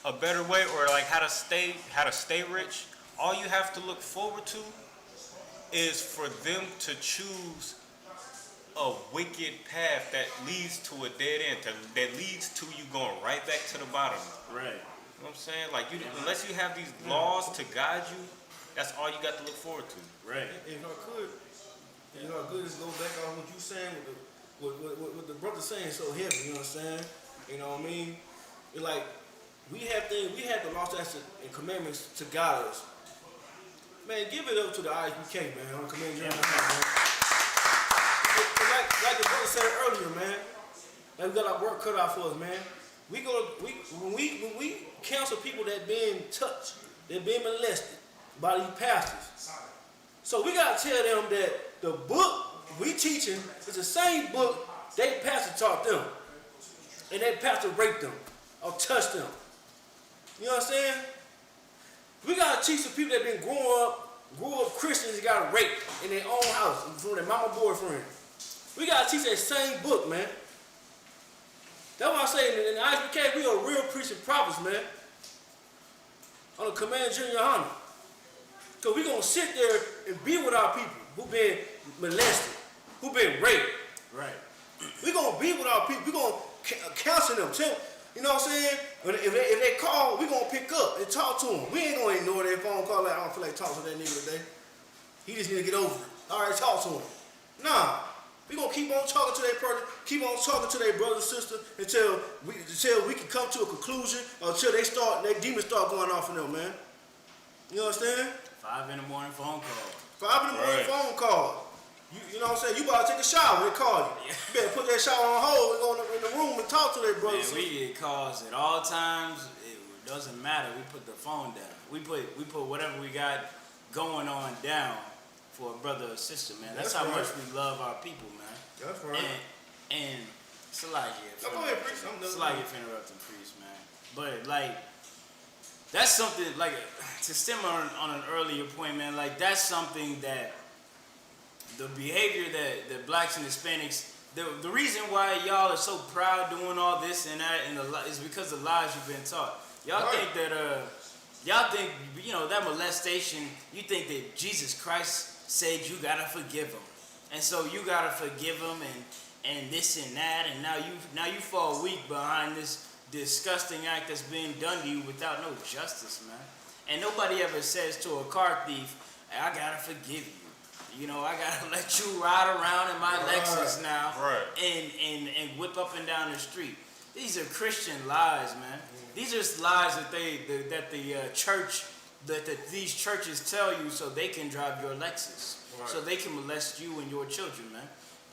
a better way, or like how to stay rich. All you have to look forward to is for them to choose a wicked path that leads to a dead end, that leads to you going right back to the bottom. Right. You know what I'm saying? Like, unless you have these laws to guide you, that's all you got to look forward to. Right. And you know, good is go back on what you saying with the brother saying so heavy. You know what I'm saying? You know what I mean? It's like we have the law, statutes, and commandments to guide us. Man, give it up to the Isupk, man. On command man. Like the brother said earlier, man. Like we got our work cut out for us, man. When we counsel people that being touched, that being molested by these pastors. So we gotta tell them that the book we teaching is the same book they pastor taught them, and that pastor raped them or touched them. You know what I'm saying? We gotta teach the people that been grew up Christians and got raped in their own house from their mama boyfriend. We gotta teach that same book, man. That's why I say in the Isupk, we are real preaching prophets, man. On the command Junior Honor. Because we're gonna sit there and be with our people who been molested, who been raped. Right. We're gonna be with our people. We're gonna counsel them too. You know what I'm saying? If they call, we're going to pick up and talk to them. We ain't going to ignore their phone call like, I don't feel like talking to that nigga today. He just need to get over it. All right, talk to him. Nah. We're going to keep on talking to that person, keep on talking to their brother and sister until we can come to a conclusion or until their demons start going off on them, man. You understand? 5 in the morning phone call. 5 in the morning phone call. You know what I'm saying? You about to take a shower, they call you. You better put that shower on hold and go in the room and talk to their brothers. Man, we get calls at all times. It doesn't matter. We put the phone down. We put whatever we got going on down for a brother or sister, man. That's how much we love our people, man. That's right. And it's like go ahead, priest. It's like if interrupting priest, man. But like that's something like to stem on an earlier point, man. Like that's something that the behavior that blacks and Hispanics, the reason why y'all are so proud doing all this and that is because of the lies you've been taught. Y'all think that you know that molestation. You think that Jesus Christ said you gotta forgive them, and so you gotta forgive them and this and that, and now you fall weak behind this disgusting act that's being done to you without no justice, man. And nobody ever says to a car thief, I gotta forgive you. You know, I gotta let you ride around in my Lexus now and whip up and down the street. These are Christian lies, man. These are lies that these churches tell you so they can drive your Lexus, so they can molest you and your children, man.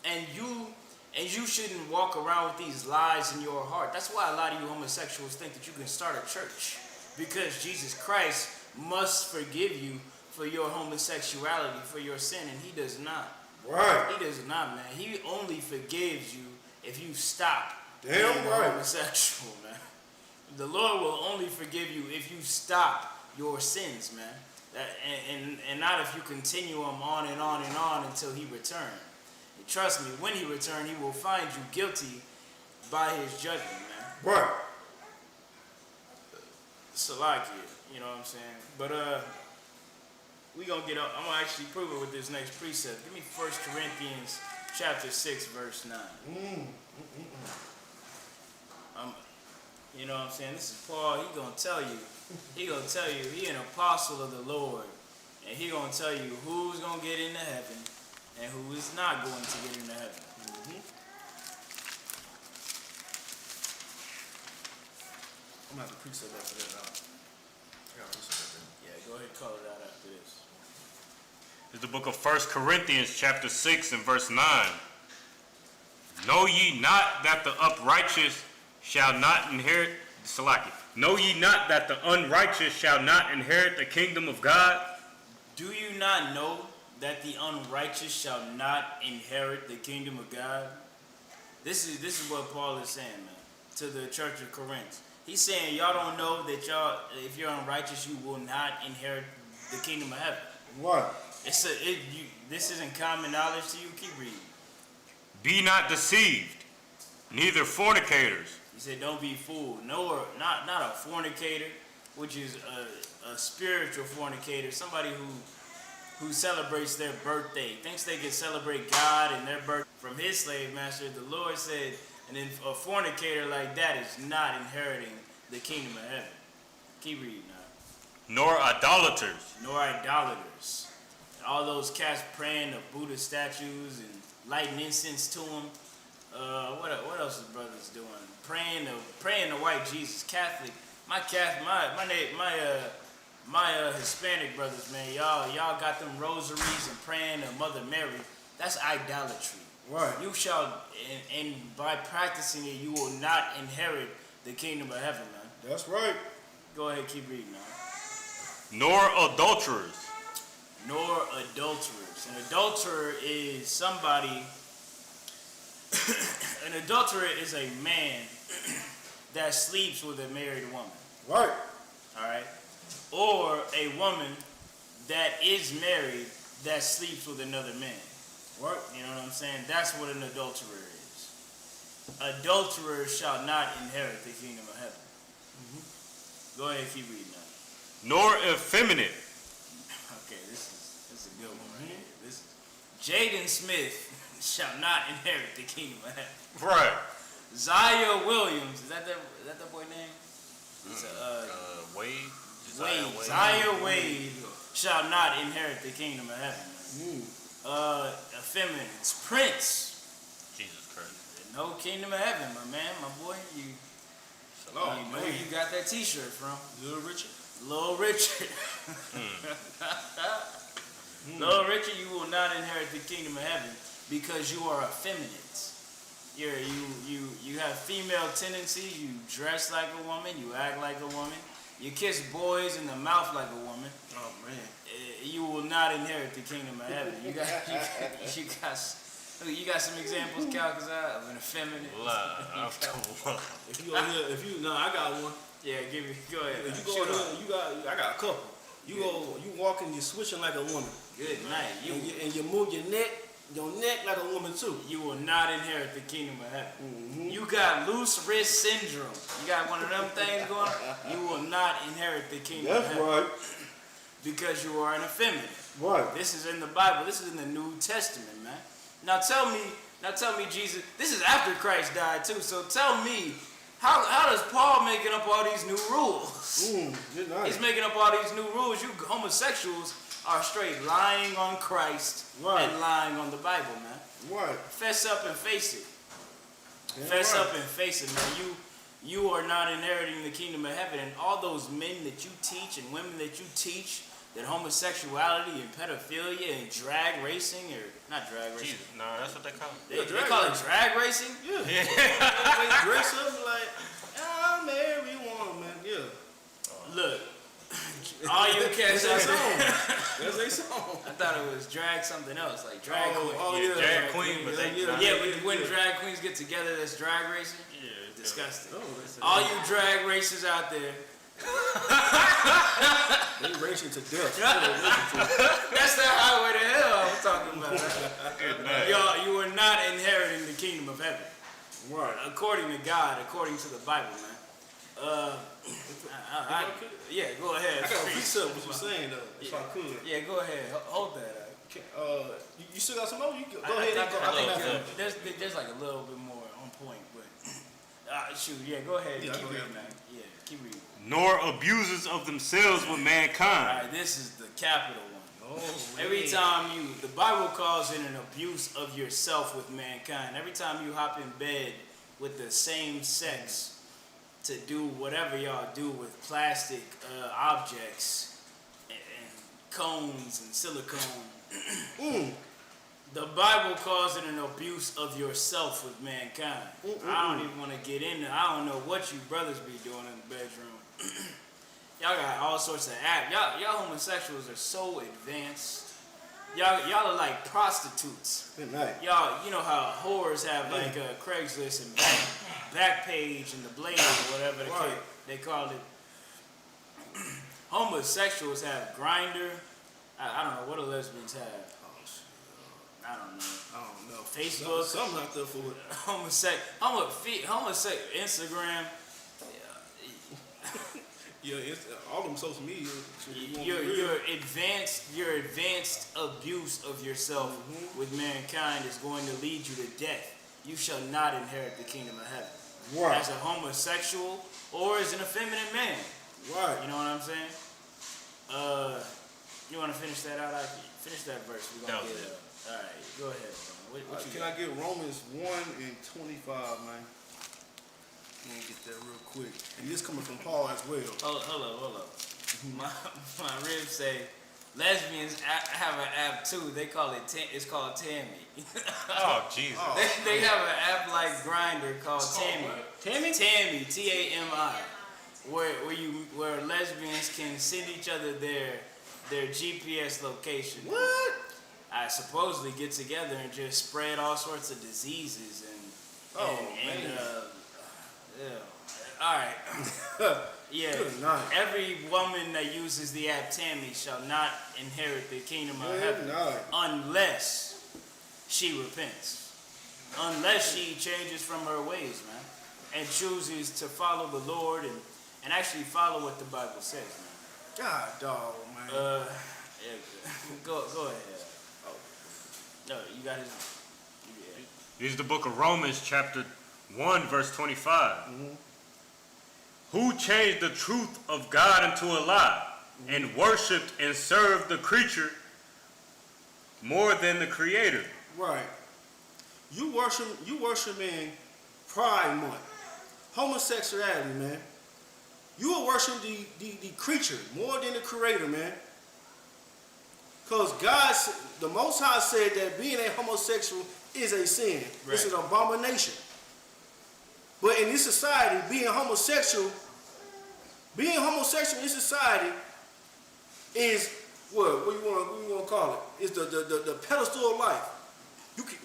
And you shouldn't walk around with these lies in your heart. That's why a lot of you homosexuals think that you can start a church, because Jesus Christ must forgive you for your homosexuality, for your sin, and he does not. Right. He does not, man. He only forgives you if you stop being homosexual, man. The Lord will only forgive you if you stop your sins, man. And not if you continue them on and on and on until he returns. Trust me, when he returns, he will find you guilty by his judgment, man. Right. Salakia, you know what I'm saying? But we gonna get up. I'm gonna actually prove it with this next precept. Give me 1 Corinthians chapter 6, verse 9. You know what I'm saying? This is Paul. He gonna tell you he an apostle of the Lord, and he gonna tell you who's gonna get into heaven and who is not going to get into heaven. I'm gonna have to precept after that now. I got precept after that. Yeah, go ahead and call it out after this. It's the book of 1 Corinthians chapter 6 and verse 9. Know ye not that the unrighteous shall not inherit the kingdom of God? Do you not know that the unrighteous shall not inherit the kingdom of God? This is what Paul is saying, man, to the church of Corinth. He's saying y'all don't know that y'all, if you're unrighteous, you will not inherit the kingdom of heaven. Right. This isn't common knowledge to you. Keep reading. Be not deceived, neither fornicators. He said, don't be fooled. No, not a fornicator, which is a spiritual fornicator, somebody who celebrates their birthday, thinks they can celebrate God and their birth from his slave master. The Lord said, and then a fornicator like that is not inheriting the kingdom of heaven. Keep reading now. Nor idolaters. Nor idolaters. And all those cats praying to Buddha statues and lighting incense to them. What else is brothers doing? Praying to white Jesus. Catholic. My Hispanic brothers, man, y'all got them rosaries and praying to Mother Mary. That's idolatry. Right. You shall, and by practicing it, you will not inherit the kingdom of heaven, man. That's right. Go ahead, keep reading now. Nor adulterers. Nor adulterers. An adulterer is somebody. An adulterer is a man that sleeps with a married woman. Right. All right. Or a woman that is married that sleeps with another man. Right. You know what I'm saying? That's what an adulterer is. Adulterers shall not inherit the kingdom of heaven. Mm-hmm. Go ahead, keep reading now. Nor effeminate. Okay, this is a good one right here. This is Jaden Smith shall not inherit the kingdom of heaven. Right. Zaya Williams, is that the boy name? It's Wade. Zaya Wade shall not inherit the kingdom of heaven. Effeminate. Prince. Jesus Christ. No kingdom of heaven, my man, my boy. You know where you got that T-shirt from? Little Richard. Little Richard. Little Richard, you will not inherit the kingdom of heaven because you are effeminate. You have female tendencies. You dress like a woman. You act like a woman. You kiss boys in the mouth like a woman. Oh man. You will not inherit the kingdom of heaven. You got some examples, Cal, of an effeminate. No, I got one. Yeah, go ahead. If you go in there, I got a couple. You walking, you're switching like a woman. Good night. And you move your neck like a woman too. You will not inherit the kingdom of heaven. Mm-hmm. You got loose wrist syndrome. You got one of them things going on. You will not inherit the kingdom of heaven. That's right. Because you are an effeminate. Right. This is in the Bible. This is in the New Testament, man. Now tell me, Jesus, this is after Christ died too. So tell me, how does Paul making up all these new rules? Good night. He's making up all these new rules. You homosexuals are straight lying on Christ and lying on the Bible, man. Right. Fess up and face it. Yeah, Fess right. up and face it, man. You are not inheriting the kingdom of heaven. And all those men that you teach and women that you teach that homosexuality and pedophilia and drag racing, or not drag racing. Jesus, no, that's what they call it. They call it drag racing? Yeah. They dress up like, I'm every woman. Yeah. Look, all you cats out there. That's a song. I thought it was drag something else, like drag queen. Yeah, drag queen, but they But when drag queens get together, that's drag racing? Yeah, Disgusting. Oh, All you drag racers out there, they racing to death. that's the highway to hell I'm talking about. Y'all, you are not inheriting the kingdom of heaven. Right. According to God, according to the Bible, man. Yeah, go ahead. I got to fix up what you're saying, though, if I could. Yeah, go ahead. Hold that. You still got some more? Go ahead. There's like a little bit more on point, but shoot, yeah, go ahead. Yeah, keep go reading, ahead. man. Yeah, keep reading. Nor abusers of themselves with All mankind. right, this is the capital one. Oh, Every time the Bible calls it an abuse of yourself with mankind. Every time you hop in bed with the same sex to do whatever y'all do with plastic objects and cones and silicone, the Bible calls it an abuse of yourself with mankind. I don't even want to get into. I don't know what you brothers be doing in the bedroom. Y'all got all sorts of apps. Y'all homosexuals are so advanced. Y'all are like prostitutes. Good night. Y'all, you know how whores have like Craigslist and Backpage and the Blade or whatever they call it. Homosexuals have Grindr. I don't know what do lesbians have. Oh, shit. I don't know. Facebook. Something out there for it. Instagram. Yeah, it's all them social media. Your advanced abuse of yourself with mankind is going to lead you to death. You shall not inherit the kingdom of heaven. Right. As a homosexual or as an effeminate man. Right. You know what I'm saying? You want to finish that out? I can finish that verse. We're gonna get it. All right, go ahead, bro. What you Can got? I get Romans 1:25, man? Let me get that real quick. And this coming from Paul as well. Hold up. My ribs say lesbians have an app too. They call it it's called Tammy. Oh, Jesus. They have an app like Grindr called Tammy. Tammy? Tammy, Tami. Where lesbians can send each other their GPS location. What? I supposedly get together and just spread all sorts of diseases and all right. Yeah. Good night. Every woman that uses the app Tammy shall not inherit the kingdom of heaven unless she repents. Unless she changes from her ways, man, and chooses to follow the Lord and actually follow what the Bible says, man. God, dog, man. Go ahead. Oh. No, you got his. Yeah. This is the book of Romans, chapter 1, verse 25. Who changed the truth of God into a lie and worshipped and served the creature more than the Creator? Right. You worshiping Pride Month. Homosexuality, man. You are worshiping the creature more than the Creator, man. Because God, the Most High said that being a homosexual is a sin. Right. It's an abomination. But in this society, being homosexual in society is what you want to call it? Is the pedestal of life.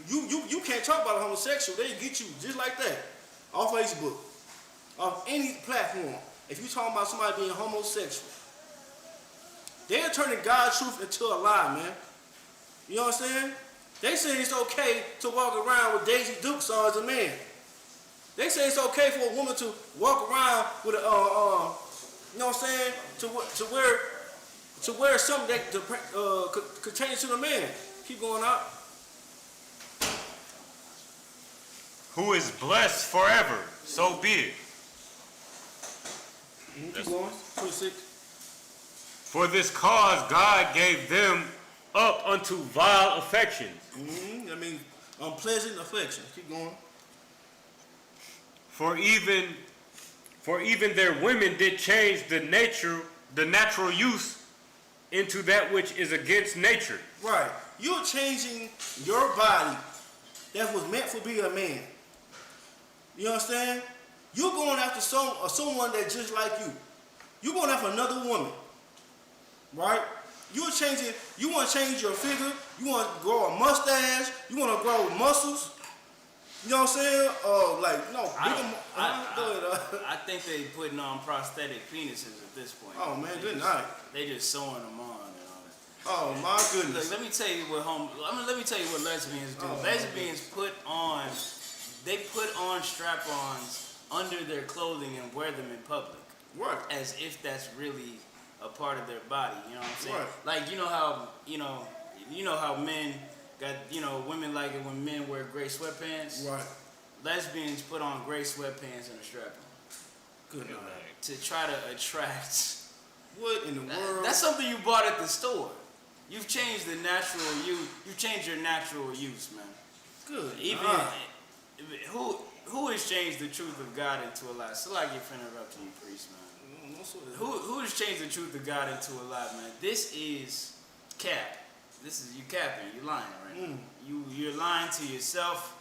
You can't talk about a homosexual. They get you just like that off Facebook, off any platform. If you talking about somebody being homosexual, they're turning God's truth into a lie, man. You know what I'm saying? They say it's okay to walk around with Daisy Dukes on as a man. They say it's okay for a woman to walk around with a, you know what I'm saying, to wear something that could change to the man. Keep going out. Who is blessed forever, so be it. Keep going. 26. For this cause God gave them up unto vile affections. I mean, unpleasant affections. Keep going. For even their women did change the natural use into that which is against nature. Right. You're changing your body that was meant for being a man. You understand? You're going after someone that's just like you. You're going after another woman. Right? You want to change your figure. You want to grow a mustache. You want to grow muscles. You know what I'm saying? I think they putting on prosthetic penises at this point. Oh man, good night. They just sewing them on and all that. Oh my goodness. Look, let me tell you what lesbians do. Lesbians put on strap-ons under their clothing and wear them in public. Right. As if that's really a part of their body. You know what I'm saying? Right. Like you know how men got, women like it when men wear gray sweatpants. Right. Lesbians put on gray sweatpants and a strap-on. Good night. To try to attract. What in the world? That's something you bought at the store. You've changed the natural use. You've changed your natural use, man. Good. Even who has changed the truth of God into a lie? So like you're finna interrupt you, priest, man. Who has changed the truth of God into a lie, man? This is cap. This is you capping. You're lying, right? You're lying to yourself.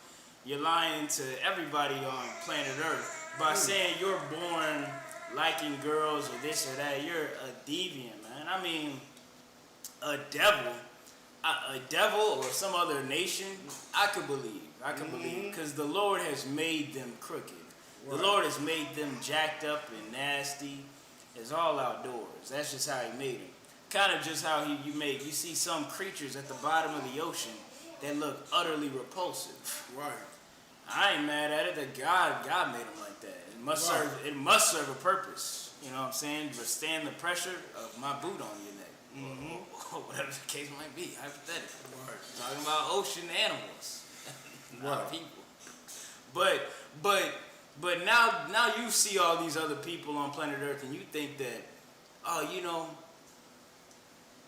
You're lying to everybody on planet Earth by saying you're born liking girls or this or that, you're a deviant, man. I mean, a devil or some other nation, I could believe. Because the Lord has made them crooked. Right. The Lord has made them jacked up and nasty. It's all outdoors. That's just how He made them. Kind of just how you see some creatures at the bottom of the ocean that look utterly repulsive. Right. I ain't mad at it. That God made them like that. It must serve a purpose. You know what I'm saying? Withstand the pressure of my boot on your neck. Or whatever the case might be, hypothetically. Right. Talking about ocean animals, not people. But now you see all these other people on planet Earth, and you think that,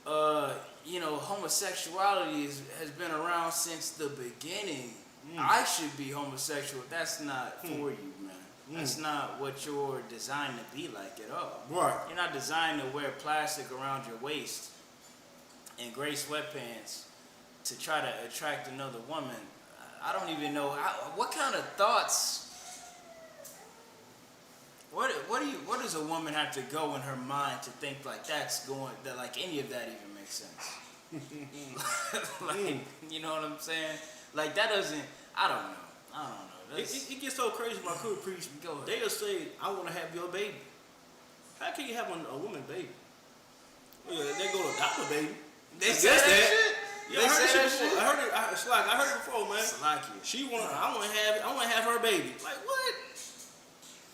homosexuality has been around since the beginning. I should be homosexual. That's not for you, man. That's not what you're designed to be like at all. Right. You're not designed to wear plastic around your waist and gray sweatpants to try to attract another woman. I don't even know what kind of thoughts. What does a woman have to go in her mind to think like that like any of that even makes sense? Like, you know what I'm saying? Like that doesn't. I don't know. It gets so crazy when I could preach. They'll say, "I want to have your baby." How can you have a woman baby? Well, they go to adopt a baby. They say that shit. Yeah, I heard that shit. I heard it before, man. Slacky. I want to have her baby. Like what?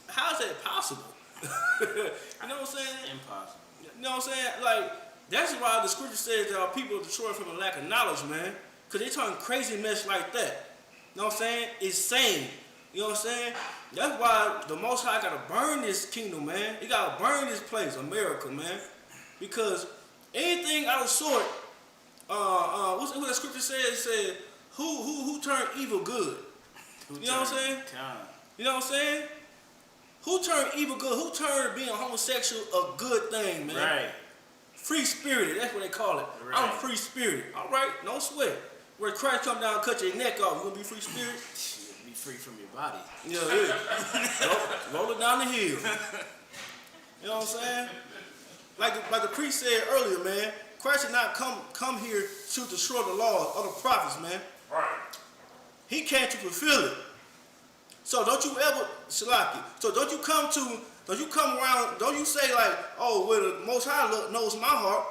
How is that possible? You know what I'm saying? Impossible. You know what I'm saying? Like that's why the scripture says there are people destroyed from a lack of knowledge, man. Cause they talking crazy mess like that. You know what I'm saying? It's sane. You know what I'm saying? That's why the Most High gotta burn this kingdom, man. He gotta burn this place, America, man. Because anything out of sort, what that scripture says? It said, who turned evil good? You know what I'm saying? You know what I'm saying? Who turned evil good? Who turned being homosexual a good thing, man? Right. Free spirited, that's what they call it. Right. I'm free spirited. All right, no sweat. Where Christ come down and cut your neck off, you gonna be free spirited? You'll be free from your body. Yeah. Roll it down the hill. You know what I'm saying? Like the priest said earlier, man. Christ did not come here to destroy the law of the prophets, man. Right. He came to fulfill it. So don't you ever, Shalaki, don't you come around, don't you say like, oh, well, the Most High knows my heart.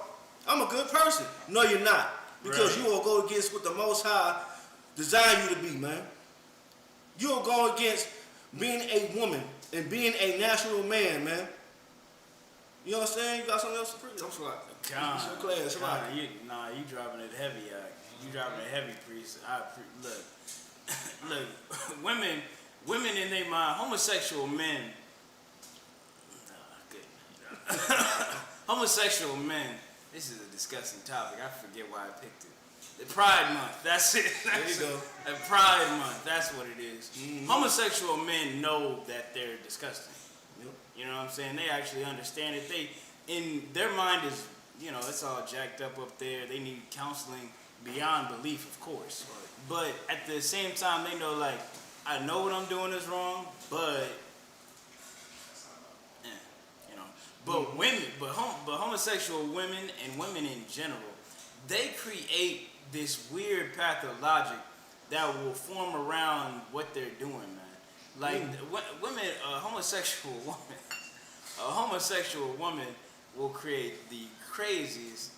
I'm a good person. No, you're not. Because you will go against what the Most High designed you to be, man. You will go against being a woman and being a natural man, man. You know what I'm saying? You got something else to preach? I'm sorry. You dropping it heavy, you dropping it heavy, priest. Look, women in their mind, homosexual men. Homosexual men. This is a disgusting topic. I forget why I picked it. The Pride Month. That's it. There you go. The Pride Month. That's what it is. Mm-hmm. Homosexual men know that they're disgusting. Yep. You know what I'm saying? They actually understand it. In their mind is, it's all jacked up there. They need counseling beyond belief, of course. But at the same time, they know, like, I know what I'm doing is wrong, but But homosexual women and women in general, they create this weird path of logic that will form around what they're doing, man. Like women, a homosexual woman will create the craziest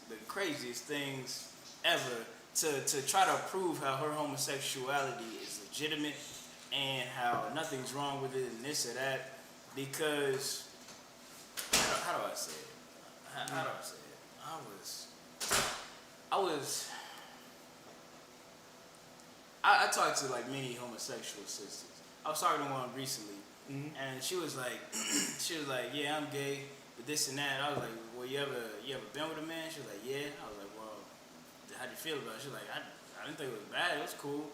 things ever to try to prove how her homosexuality is legitimate and how nothing's wrong with it and this or that, because how do I say it? How do I say it? I talked to like many homosexual sisters. I was talking to one recently, and she was like, yeah, I'm gay, but this and that. I was like, well, you ever been with a man? She was like, yeah. I was like, well, how'd you feel about it? She was like, I didn't think it was bad. It was cool.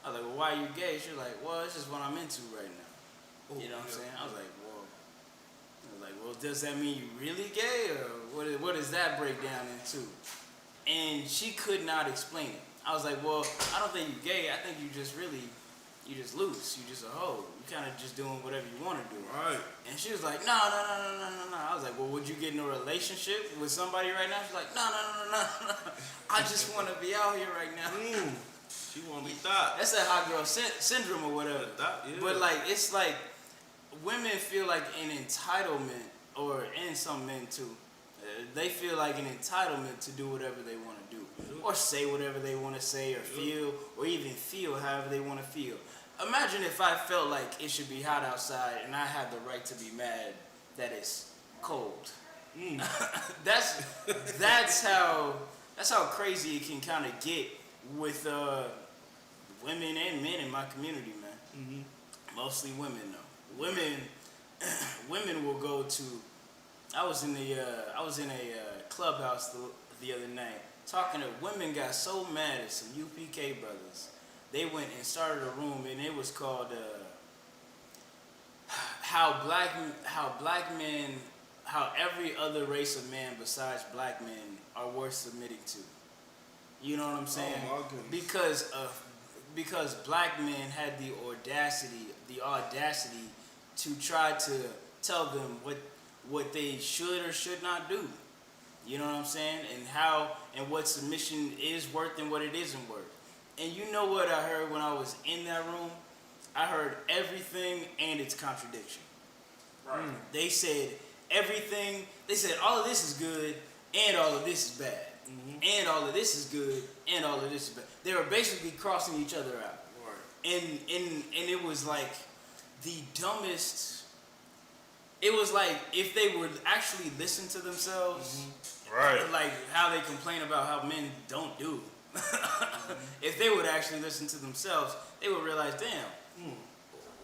I was like, well, why are you gay? She was like, well, it's just what I'm into right now. You know what I'm saying? I was like, well, does that mean you really gay, or what does that break down into? And she could not explain it. I was like, well, I don't think you're gay. I think you just really, loose. You just a hoe. You kind of just doing whatever you want to do. Right. And she was like, no. I was like, well, would you get in a relationship with somebody right now? She's like, no. I just want to be out here right now. She want to be thought. That's that hot girl syndrome or whatever. Yeah. But like, it's like women feel like an entitlement, and some men too. They feel like an entitlement to do whatever they want to do, or say whatever they want to say, or feel, or even feel however they want to feel. Imagine if I felt like it should be hot outside and I had the right to be mad that it's cold. That's how crazy it can kind of get with women and men in my community, man. Mostly women though. Women will go to. I was in a clubhouse the other night talking to women. Got so mad at some UPK brothers. They went and started a room, and it was called how every other race of man besides black men are worth submitting to. You know what I'm saying? Oh my goodness. Because black men had the audacity to try to tell them what they should or should not do. You know what I'm saying? And what submission is worth and what it isn't worth. And you know what I heard when I was in that room? I heard everything and its contradiction. Right. They said everything. They said all of this is good and all of this is bad. And all of this is good and all of this is bad. They were basically crossing each other out. Right. And it was like the dumbest. It was like if they would actually listen to themselves, Right. like how they complain about how men don't do. If they would actually listen to themselves, they would realize, damn,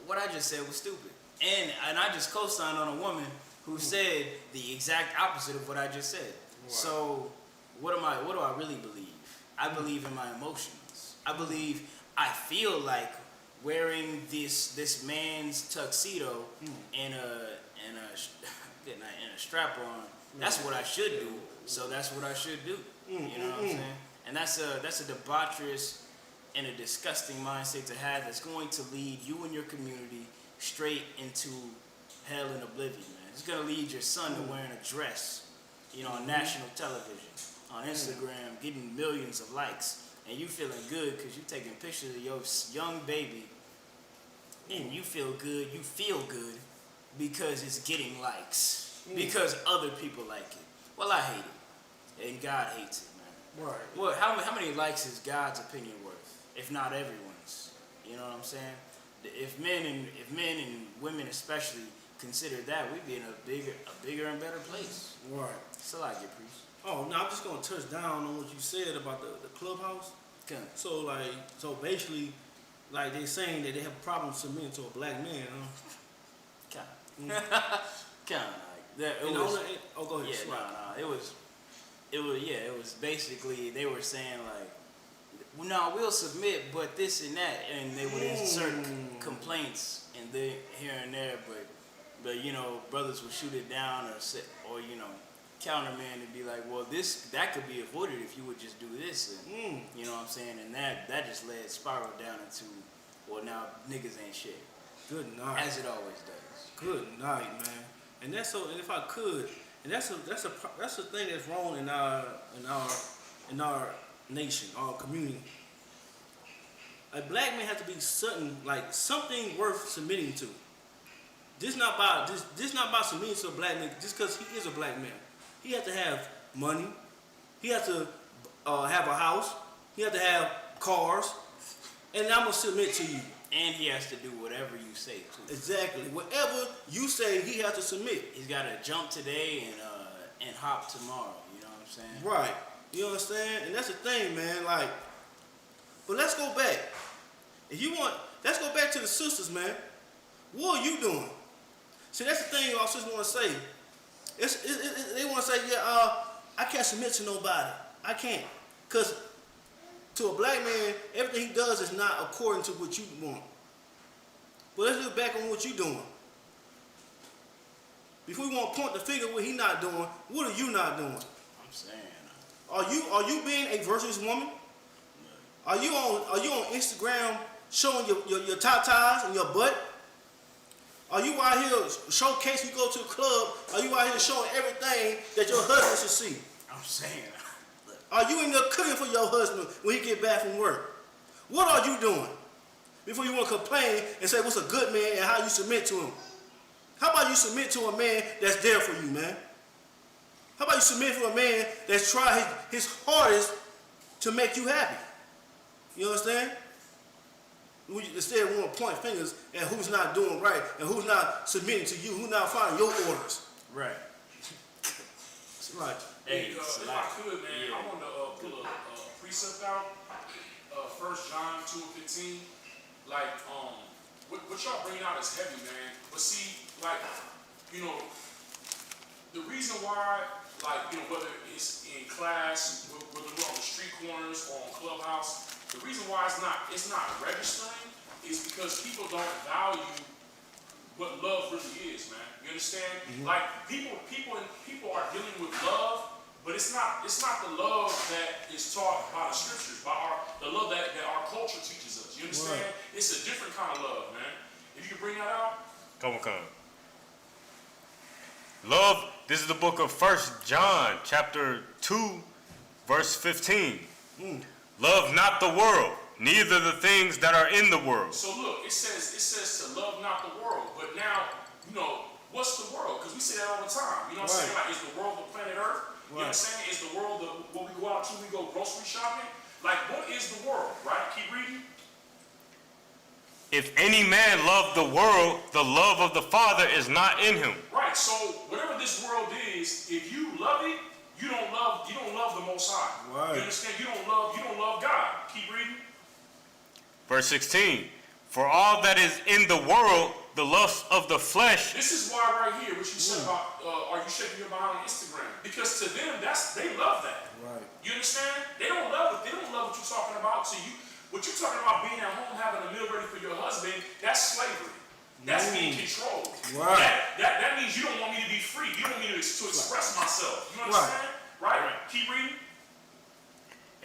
what I just said was stupid. And I just co-signed on a woman who said the exact opposite of what I just said. Right. So what do I really believe? I believe in my emotions. I feel like wearing this man's tuxedo and a strap on. That's what I should do. So that's what I should do. You know what I'm saying? And that's a debaucherous and a disgusting mindset to have that's going to lead you and your community straight into hell and oblivion, man. It's going to lead your son to wearing a dress, on national television, on Instagram, getting millions of likes, and you feeling good because you taking pictures of your young baby, and you feel good because it's getting likes, because other people like it. Well, I hate it, and God hates it. Right. Well, how many likes is God's opinion worth, if not everyone's? You know what I'm saying? If men and women especially consider that, we'd be in a bigger and better place. Right. So I get priest. Oh, now I'm just gonna touch down on what you said about the clubhouse. Okay. So basically, like they're saying that they have a problem submitting to a black man, huh? Kind of like that. Go ahead. Yeah, it was basically they were saying like, well, no, we'll submit, but this and that, and they would insert complaints and here and there, but brothers would shoot it down or counterman and be like, well, that could be avoided if you would just do this, and you know what I'm saying, and that just led spiral down into, well, now niggas ain't shit. Good night. As it always does. Good night, man. And that's so. And if I could, and that's the thing that's wrong in our nation, our community. A black man has to be something worth submitting to. This not about submitting to a black man just because he is a black man. He has to have money. He has to have a house. He has to have cars. And I'm gonna submit to you. And he has to do whatever you say too. Exactly. Whatever you say, he has to submit. He's got to jump today and hop tomorrow. You know what I'm saying? Right. You understand? And that's the thing, man. But let's go back. Let's go back to the sisters, man. What are you doing? See, that's the thing our sisters want to say. They want to say, I can't submit to nobody. I can't. Because to a black man, everything he does is not according to what you want. But let's look back on what you're doing. Before we want to point the finger what he's not doing, what are you not doing? I'm saying. Are you being a virtuous woman? Are you on Instagram showing your tatas and your butt? Are you out here showcasing, you go to a club, are you out here showing everything that your husband should see? I'm saying. Are you in there cooking for your husband when he get back from work? What are you doing? Before you want to complain and say what's a good man and how you submit to him. How about you submit to a man that's there for you, man? How about you submit to a man that's tried his hardest to make you happy? You understand? Instead, we want to point fingers at who's not doing right and who's not submitting to you, who's not following your orders. Right. Right. Hey, If I could, man, I want to pull a precept out. 1 John 2:15. Like, what y'all bring out is heavy, man. But see, like, you know, the reason why, like, you know, whether it's in class, whether we're on the street corners or on Clubhouse, the reason why it's not registering is because people don't value what love really is, man. You understand? Mm-hmm. Like, people are dealing with love, but it's not the love that is taught by the scriptures, by the love that our culture teaches us. You understand? Right. It's a different kind of love, man. If you can bring that out. Come on. Love, this is the book of 1 John, chapter 2, verse 15. Love not the world, neither the things that are in the world. So look, it says to love not the world, but now, you know, what's the world? Because we say that all the time. You know what I'm saying? Like, is the world the planet Earth? You know what I'm saying? Is the world what we go out to, we go grocery shopping? Like, what is the world, right? Keep reading. If any man love the world, the love of the Father is not in him. Right, so whatever this world is, if you love it, you don't love the Most High. Right. You understand? You don't love God. Keep reading. Verse 16. For all that is in the world, the lust of the flesh. This is why right here, what you said about, are you shaking your behind on Instagram? Because to them, they love that. Right. You understand? They don't love it. They don't love what you're talking about. To you, what you're talking about being at home, having a meal ready for your husband, that's slavery. That's being controlled. Right. That means you don't want me to be free. You want me to express myself. You understand? Right. Keep reading.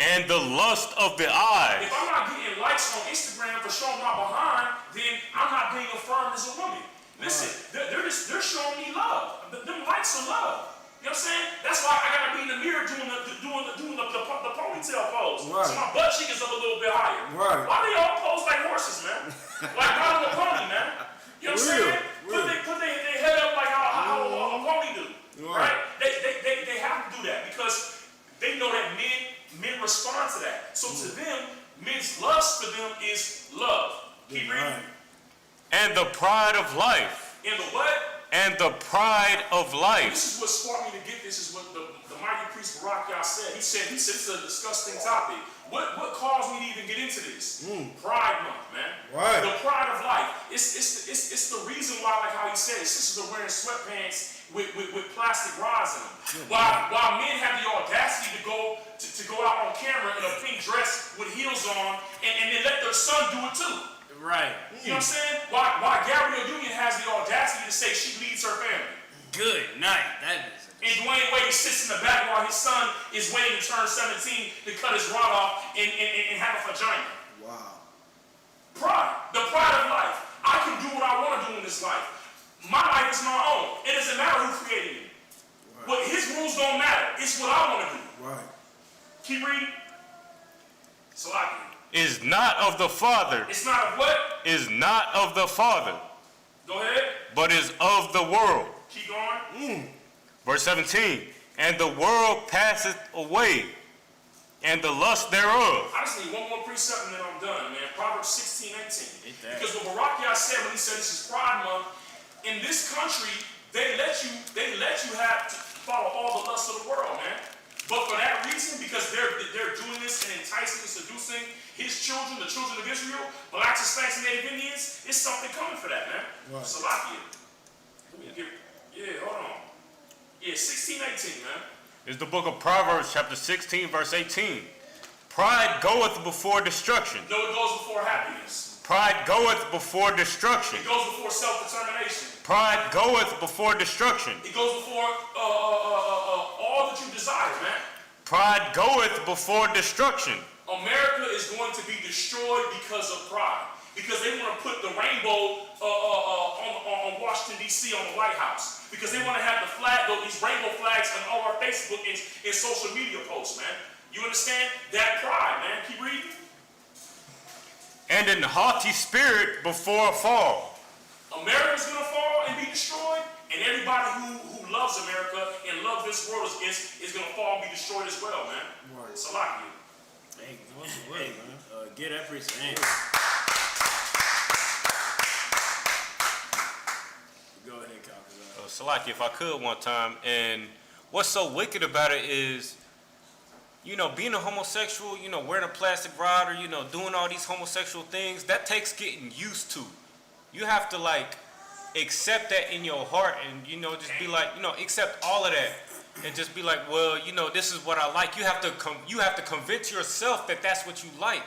And the lust of the eyes. If I'm not getting likes on Instagram for showing my behind, then I'm not being affirmed as a woman. Listen, they're showing me love. Them likes are love. You know what I'm saying? That's why I gotta be in the mirror doing the ponytail pose. Right. So my butt cheek is up a little bit higher. Right. Why they all pose like horses, man? Like riding a pony, man. You know what I'm saying? Put their head up like how a pony do. Right? They have to do that because they know that men respond to that. So to them, men's lust for them is love. Keep reading. And the pride of life. And the what? And the pride of life. This is what sparked me to get this. Is what the mighty priest Barak said. He said it's a disgusting topic. What caused me to even get into this? Pride Month, man. Right. The pride of life. It's the reason why, like how he said, sisters are wearing sweatpants with plastic rods in them. While men have the audacity to go out on camera in a pink dress with heels on and then let their son do it too. Right. You know what I'm saying? Why Gabrielle Union has the audacity to say she leads her family. Good night. That is. And Dwayne Wade sits in the back while his son is waiting to turn 17 to cut his rod off and have a vagina. Wow. Pride. The pride of life. I can do what I want to do in this life. My life is my own. It doesn't matter who created me. Right. But his rules don't matter. It's what I want to do. Right. Keep reading. So I can. Is not of the Father. It's not of what? Is not of the Father. Go ahead. But is of the world. Keep going. Verse 17. And the world passeth away, and the lust thereof. I just need one more precept and then I'm done, man. Proverbs 16:18. Because what Barak said when he said this is Pride Month, in this country, they let you have to follow all the lusts of the world, man. But for that reason, because they're doing this and enticing and seducing his children, the children of Israel, blacks, Hispanics, and Native Indians, it's something coming for that, man. Right. Salakia. Hold on. 16:18, man. It's the book of Proverbs, chapter 16, verse 18. Pride goeth before destruction. No, it goes before happiness. Pride goeth before destruction. It goes before self-determination. Pride goeth before destruction. It goes before all that you desire, man. Pride goeth before destruction. America is going to be destroyed because of pride. Because they want to put the rainbow on Washington, D.C. on the White House. Because they want to have the flag, these rainbow flags on all our Facebook and social media posts, man. You understand? That pride, man. Keep reading. And an haughty spirit before a fall. America's going to fall and be destroyed. And everybody who loves America and loves this world is going to fall and be destroyed as well, man. Right. It's a lot of you. Hey, What's the word, man? get that priest a hand. Go ahead, Kyle. Salaki, if I could one time, and what's so wicked about it is, you know, being a homosexual, you know, wearing a plastic rod or, you know, doing all these homosexual things, that takes getting used to. You have to, like, accept that in your heart and, you know, just be like, you know, accept all of that and just be like, well, you know, this is what I like. You have to convince yourself that that's what you like.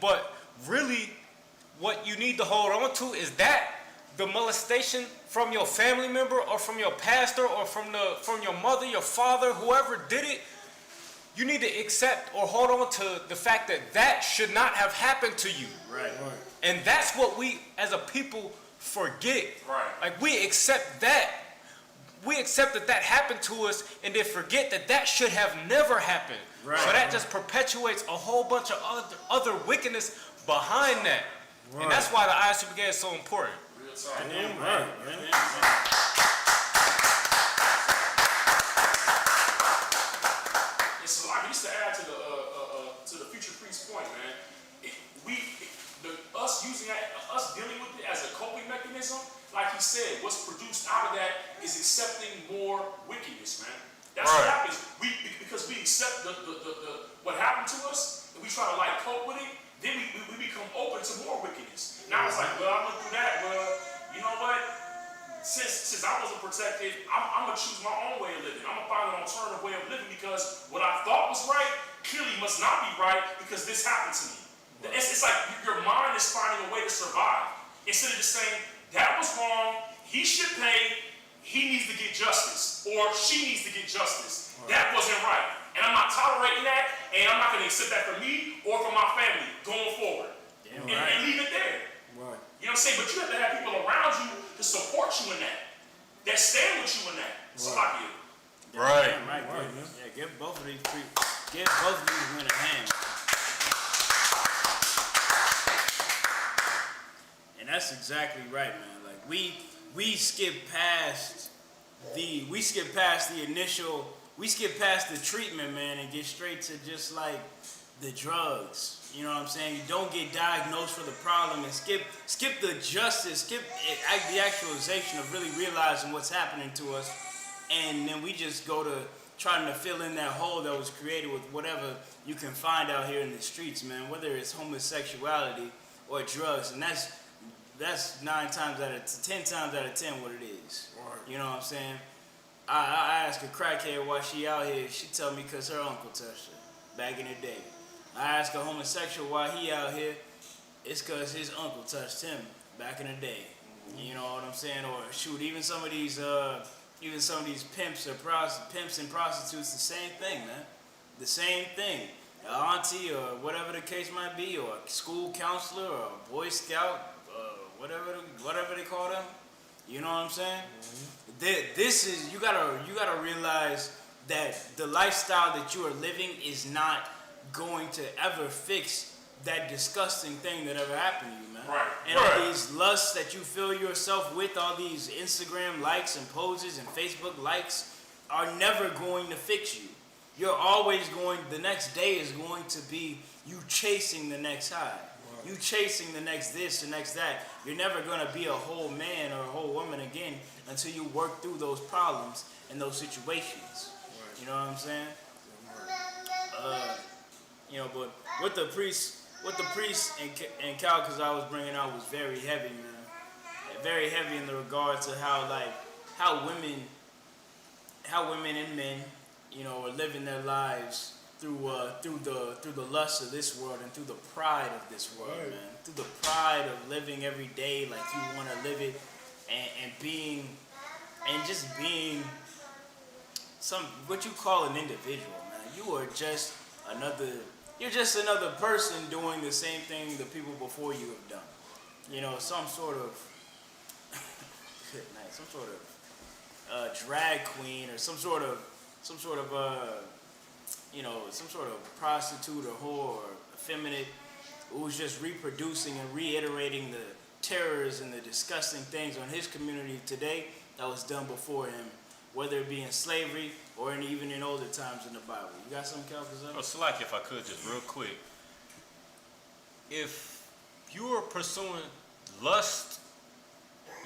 But really, what you need to hold on to is that the molestation from your family member or from your pastor or from your mother, your father, whoever did it, you need to accept or hold on to the fact that that should not have happened to you. Right. And that's what we as a people forget. Right. Like we accept that. We accept that that happened to us and then forget that that should have never happened. Right. So that just perpetuates a whole bunch of other wickedness behind that. Right. And that's why the Isupk is so important. Real talk. Damn right, man. It's a lot. Just to add to the future priest's point, man. Us using that, us dealing with it as a coping mechanism, like he said, what's produced out of that is accepting more wickedness, man. That's what Right. happens. Because we accept the what happened to us, and we try to like cope with it. Then we become open to more wickedness. Now it's like, well, I went through that. Well, you know what? Since I wasn't protected, I'm gonna choose my own way of living. I'm gonna find an alternative way of living because what I thought was right clearly must not be right because this happened to me. It's like your mind is finding a way to survive instead of just saying that was wrong. He should pay. He needs to get justice, or she needs to get justice. Right. That wasn't right, and I'm not tolerating that, and I'm not going to accept that for me or for my family going forward. And leave it there. Right. You know what I'm saying? But you have to have people around you to support you in that stand with you in that. So I get it. Right. Right, man. Yeah, give both of these men a hand. And that's exactly right, man. Like we skip past the treatment, man, and get straight to just like the drugs. You know what I'm saying? You don't get diagnosed for the problem and skip the justice, skip the actualization of really realizing what's happening to us, and then we just go to trying to fill in that hole that was created with whatever you can find out here in the streets, man. Whether it's homosexuality or drugs, and that's 10 times out of 10 what it is. Right. You know what I'm saying? I ask a crackhead why she out here. She tell me because her uncle touched her back in the day. I ask a homosexual why he out here. It's because his uncle touched him back in the day. You know what I'm saying? Or shoot, even some of these pimps and prostitutes, the same thing, man. The same thing. An auntie or whatever the case might be, or a school counselor or a Boy Scout. Whatever they call them, you know what I'm saying? Mm-hmm. This is you gotta realize that the lifestyle that you are living is not going to ever fix that disgusting thing that ever happened to you, man. Right. And all these lusts that you fill yourself with, all these Instagram likes and poses and Facebook likes, are never going to fix you. You're always the next day is going to be you chasing the next high. You chasing the next this, the next that. You're never going to be a whole man or a whole woman again until you work through those problems and those situations. Right. You know what I'm saying? But what the priest and Cal, because I was bringing out, was very heavy, man. Very heavy in the regard to how women and men, you know, are living their lives through the lust of this world and through the pride of this world, right. Man. Through the pride of living every day like you want to live it, and being what you call an individual, man. You are just You're just another person doing the same thing the people before you have done. You know, some sort of good night, some sort of drag queen or some sort of you know, some sort of prostitute or whore or effeminate who's just reproducing and reiterating the terrors and the disgusting things on his community today that was done before him, whether it be in slavery or even in older times in the Bible. You got something, Calcazar? Oh, Slack, if I could, just real quick. If you are pursuing lust,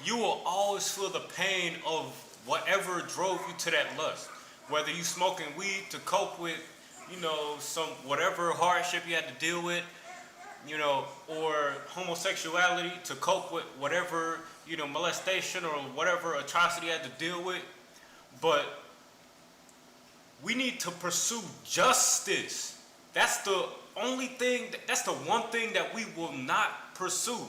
you will always feel the pain of whatever drove you to that lust. Whether you smoking weed to cope with, you know, some whatever hardship you had to deal with, you know, or homosexuality to cope with whatever, you know, molestation or whatever atrocity you had to deal with. But we need to pursue justice. That's the only thing, that's the one thing that we will not pursue.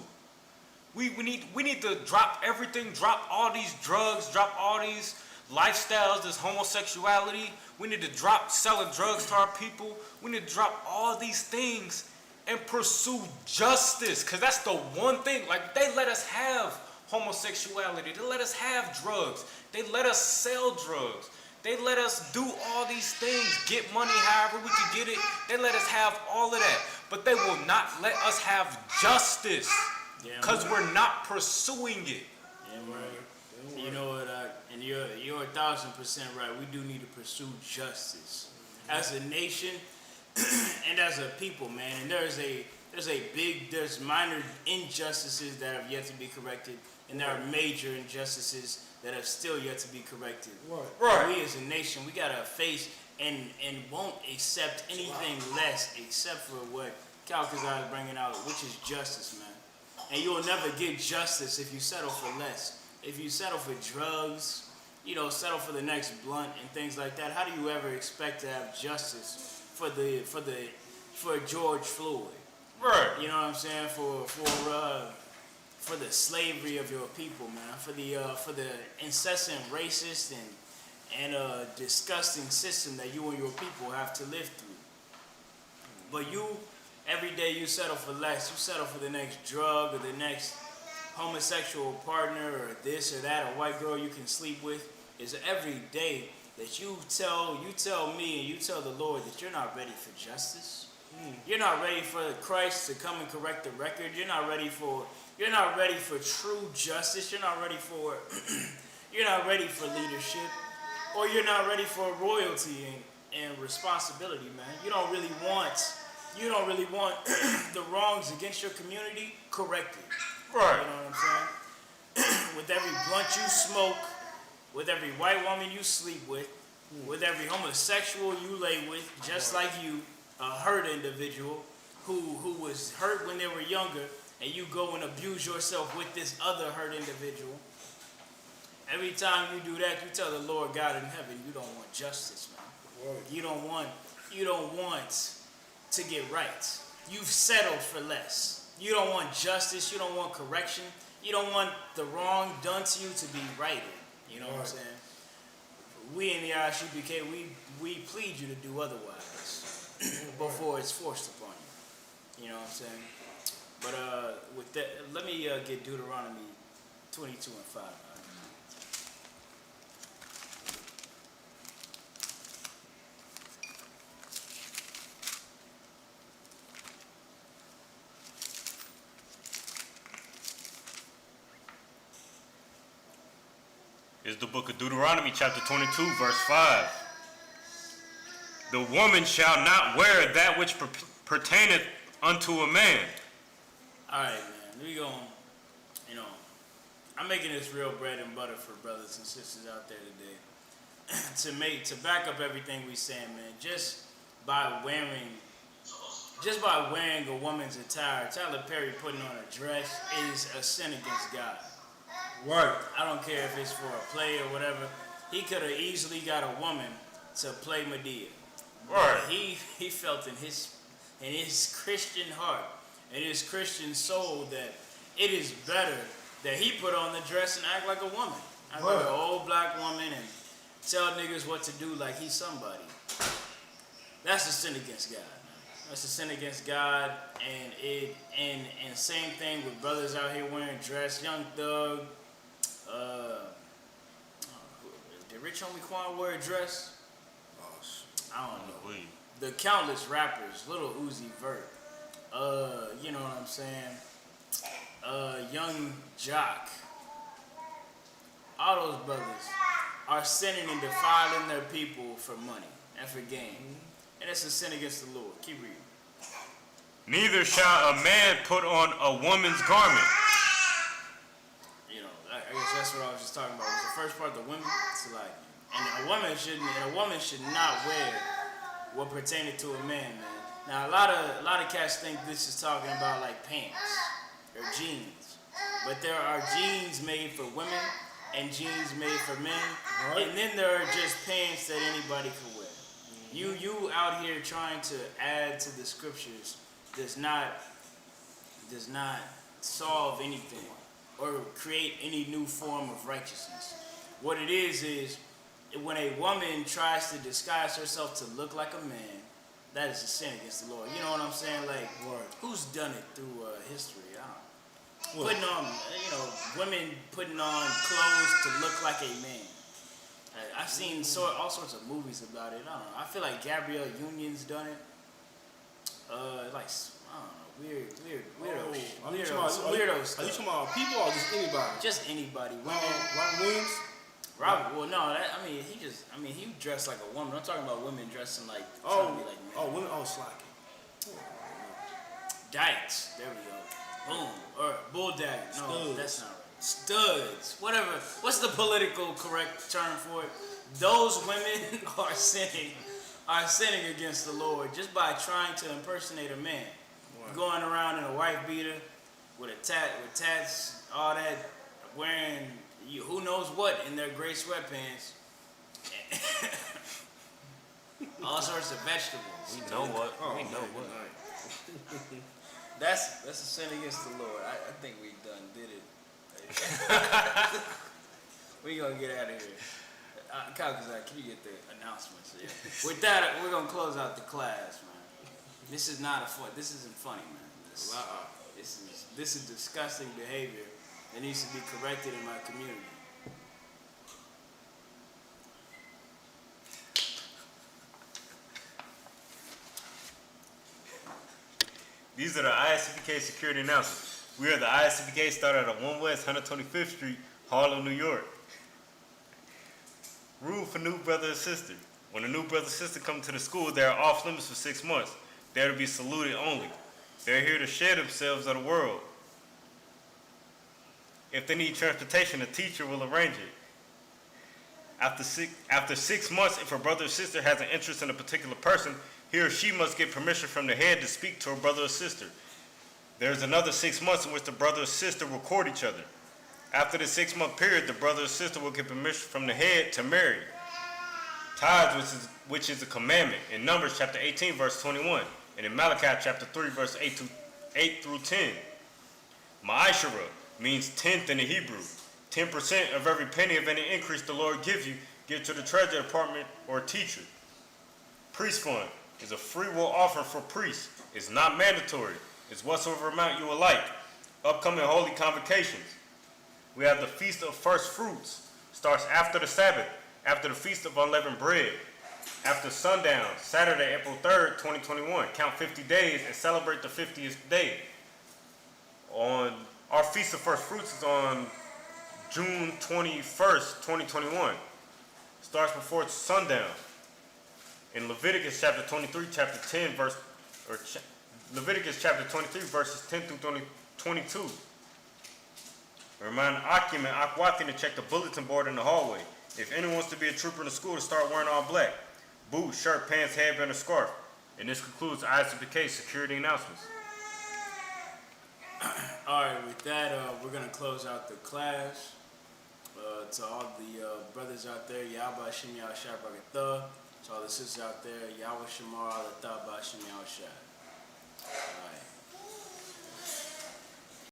We need to drop everything, drop all these drugs, drop all these lifestyles, this homosexuality. We need to drop selling drugs to our people. We need to drop all these things and pursue justice, because that's the one thing. Like, they let us have homosexuality, they let us have drugs, they let us sell drugs, they let us do all these things, get money however we can get it. They let us have all of that, but they will not let us have justice, because we're not pursuing it. Yeah, right. You know what? And you're 1,000% right. We do need to pursue justice as a nation and as a people, man. And there's minor injustices that have yet to be corrected, and there are major injustices that have still yet to be corrected. Right. We as a nation, we gotta face and won't accept anything less except for what Calcazar is bringing out, which is justice, man. And you'll never get justice if you settle for less. If you settle for drugs, you know, settle for the next blunt and things like that, how do you ever expect to have justice for George Floyd? Right. You know what I'm saying? For the slavery of your people, man. For the incessant racist and disgusting system that you and your people have to live through. But you, every day you settle for less. You settle for the next drug or the next homosexual partner or this or that, a white girl you can sleep with. Is every day that you tell me and you tell the Lord that you're not ready for justice. You're not ready for Christ to come and correct the record. You're not ready for true justice. You're not ready for leadership, or you're not ready for royalty and responsibility, man. You don't really want the wrongs against your community corrected. Right. You know what I'm saying? With every blunt you smoke, with every white woman you sleep with every homosexual you lay with, just like you, a hurt individual who was hurt when they were younger, and you go and abuse yourself with this other hurt individual. Every time you do that, you tell the Lord God in heaven, you don't want justice, man. Right. You don't want to get right. You've settled for less. You don't want justice. You don't want correction. You don't want the wrong done to you to be righted. You know what I'm saying? We in the Isupk, we plead you to do otherwise before it's forced upon you. You know what I'm saying? But with that, let me get Deuteronomy 22 and 5. Is the book of Deuteronomy chapter 22 verse 5. The woman shall not wear that which pertaineth unto a man. Alright, man. We going, you know, I'm making this real bread and butter for brothers and sisters out there today. to back up everything we saying, man, just by wearing a woman's attire, Tyler Perry putting on a dress is a sin against God. Right. I don't care if it's for a play or whatever. He could have easily got a woman to play Medea. Right. He felt in his Christian heart, in his Christian soul, that it is better that he put on the dress and act like a woman. Act like an old black woman and tell niggas what to do like he's somebody. That's a sin against God. That's a sin against God, and same thing with brothers out here wearing dress. Young Thug, did Rich Homie Quan wear a dress? Oh, shit. I don't know. The countless rappers, Little Uzi Vert, you know what I'm saying? Young Jock. All those brothers are sinning and defiling their people for money and for gain. And it's a sin against the Lord. Keep reading. Neither shall a man put on a woman's garment. You know, I guess that's what I was just talking about. Was the first part the women? So like, and a woman should not wear what pertained to a man. Now a lot of cats think this is talking about like pants or jeans, but there are jeans made for women and jeans made for men, right. And then there are just pants that anybody can wear. You out here trying to add to the scriptures does not solve anything or create any new form of righteousness. What it is when a woman tries to disguise herself to look like a man, that is a sin against the Lord. You know what I'm saying? Like, who's done it through history? I don't know. Putting on, women putting on clothes to look like a man. I've seen all sorts of movies about it. I don't know. I feel like Gabrielle Union's done it. Like, I don't know, weirdo stuff. Are you talking about people or just anybody? Just anybody. Women. Robert Williams? Robert, well, no, he dressed like a woman. I'm talking about women dressing like, trying to be like men. Women, slacking. Dykes, there we go. Boom. Or bull daggers. No, Studs. That's not right. Studs. Whatever. What's the political correct term for it? Those women are sinning against the Lord just by trying to impersonate a man. Right. Going around in a wife beater with tats, all that, wearing who knows what in their gray sweatpants. All sorts of vegetables. We know what. That's a sin against the Lord. I think we done did it. We gonna get out of here. Kyle, can you get the announcements? Yeah. With that, we're gonna close out the class, man. This isn't funny, man. This is disgusting behavior that needs to be corrected in my community. These are the ISUPK security announcements. We are the ISUPK started at 1 West 125th Street, Harlem, New York. Rule for new brother or sister. When a new brother or sister come to the school, they are off limits for 6 months. They are to be saluted only. They are here to share themselves of the world. If they need transportation, a teacher will arrange it. After 6 months, if a brother or sister has an interest in a particular person, he or she must get permission from the head to speak to a brother or sister. There is another 6 months in which the brother or sister will court each other. After the 6-month period, the brother or sister will get permission from the head to marry. Tithes, which is a commandment, in Numbers chapter 18, verse 21, and in Malachi chapter 3, verse 8 through 10. Ma'ashara means tenth in the Hebrew. 10% of every penny of any increase the Lord gives you, give to the treasury department or teacher. Priest fund is a free will offer for priests. It's not mandatory. It's whatsoever amount you would like. Upcoming holy convocations. We have the Feast of First Fruits. Starts after the Sabbath, after the Feast of Unleavened Bread, after sundown, Saturday, April 3rd, 2021. Count 50 days and celebrate the 50th day. Our Feast of First Fruits is on June 21st, 2021. Starts before sundown. In Leviticus chapter 23, Leviticus chapter 23, verses 10 through 22. Remind Akim and Akwati to check the bulletin board in the hallway. If anyone wants to be a trooper in the school, to start wearing all black. Boots, shirt, pants, headband, or scarf. And this concludes ISUPK security announcements. Alright, with that, we're going to close out the class. To all the brothers out there, Yahweh Shem Yahushua Bagatha. To all the sisters out there, Yahweh Shemar Alatha Bashim Yahushua. Alright.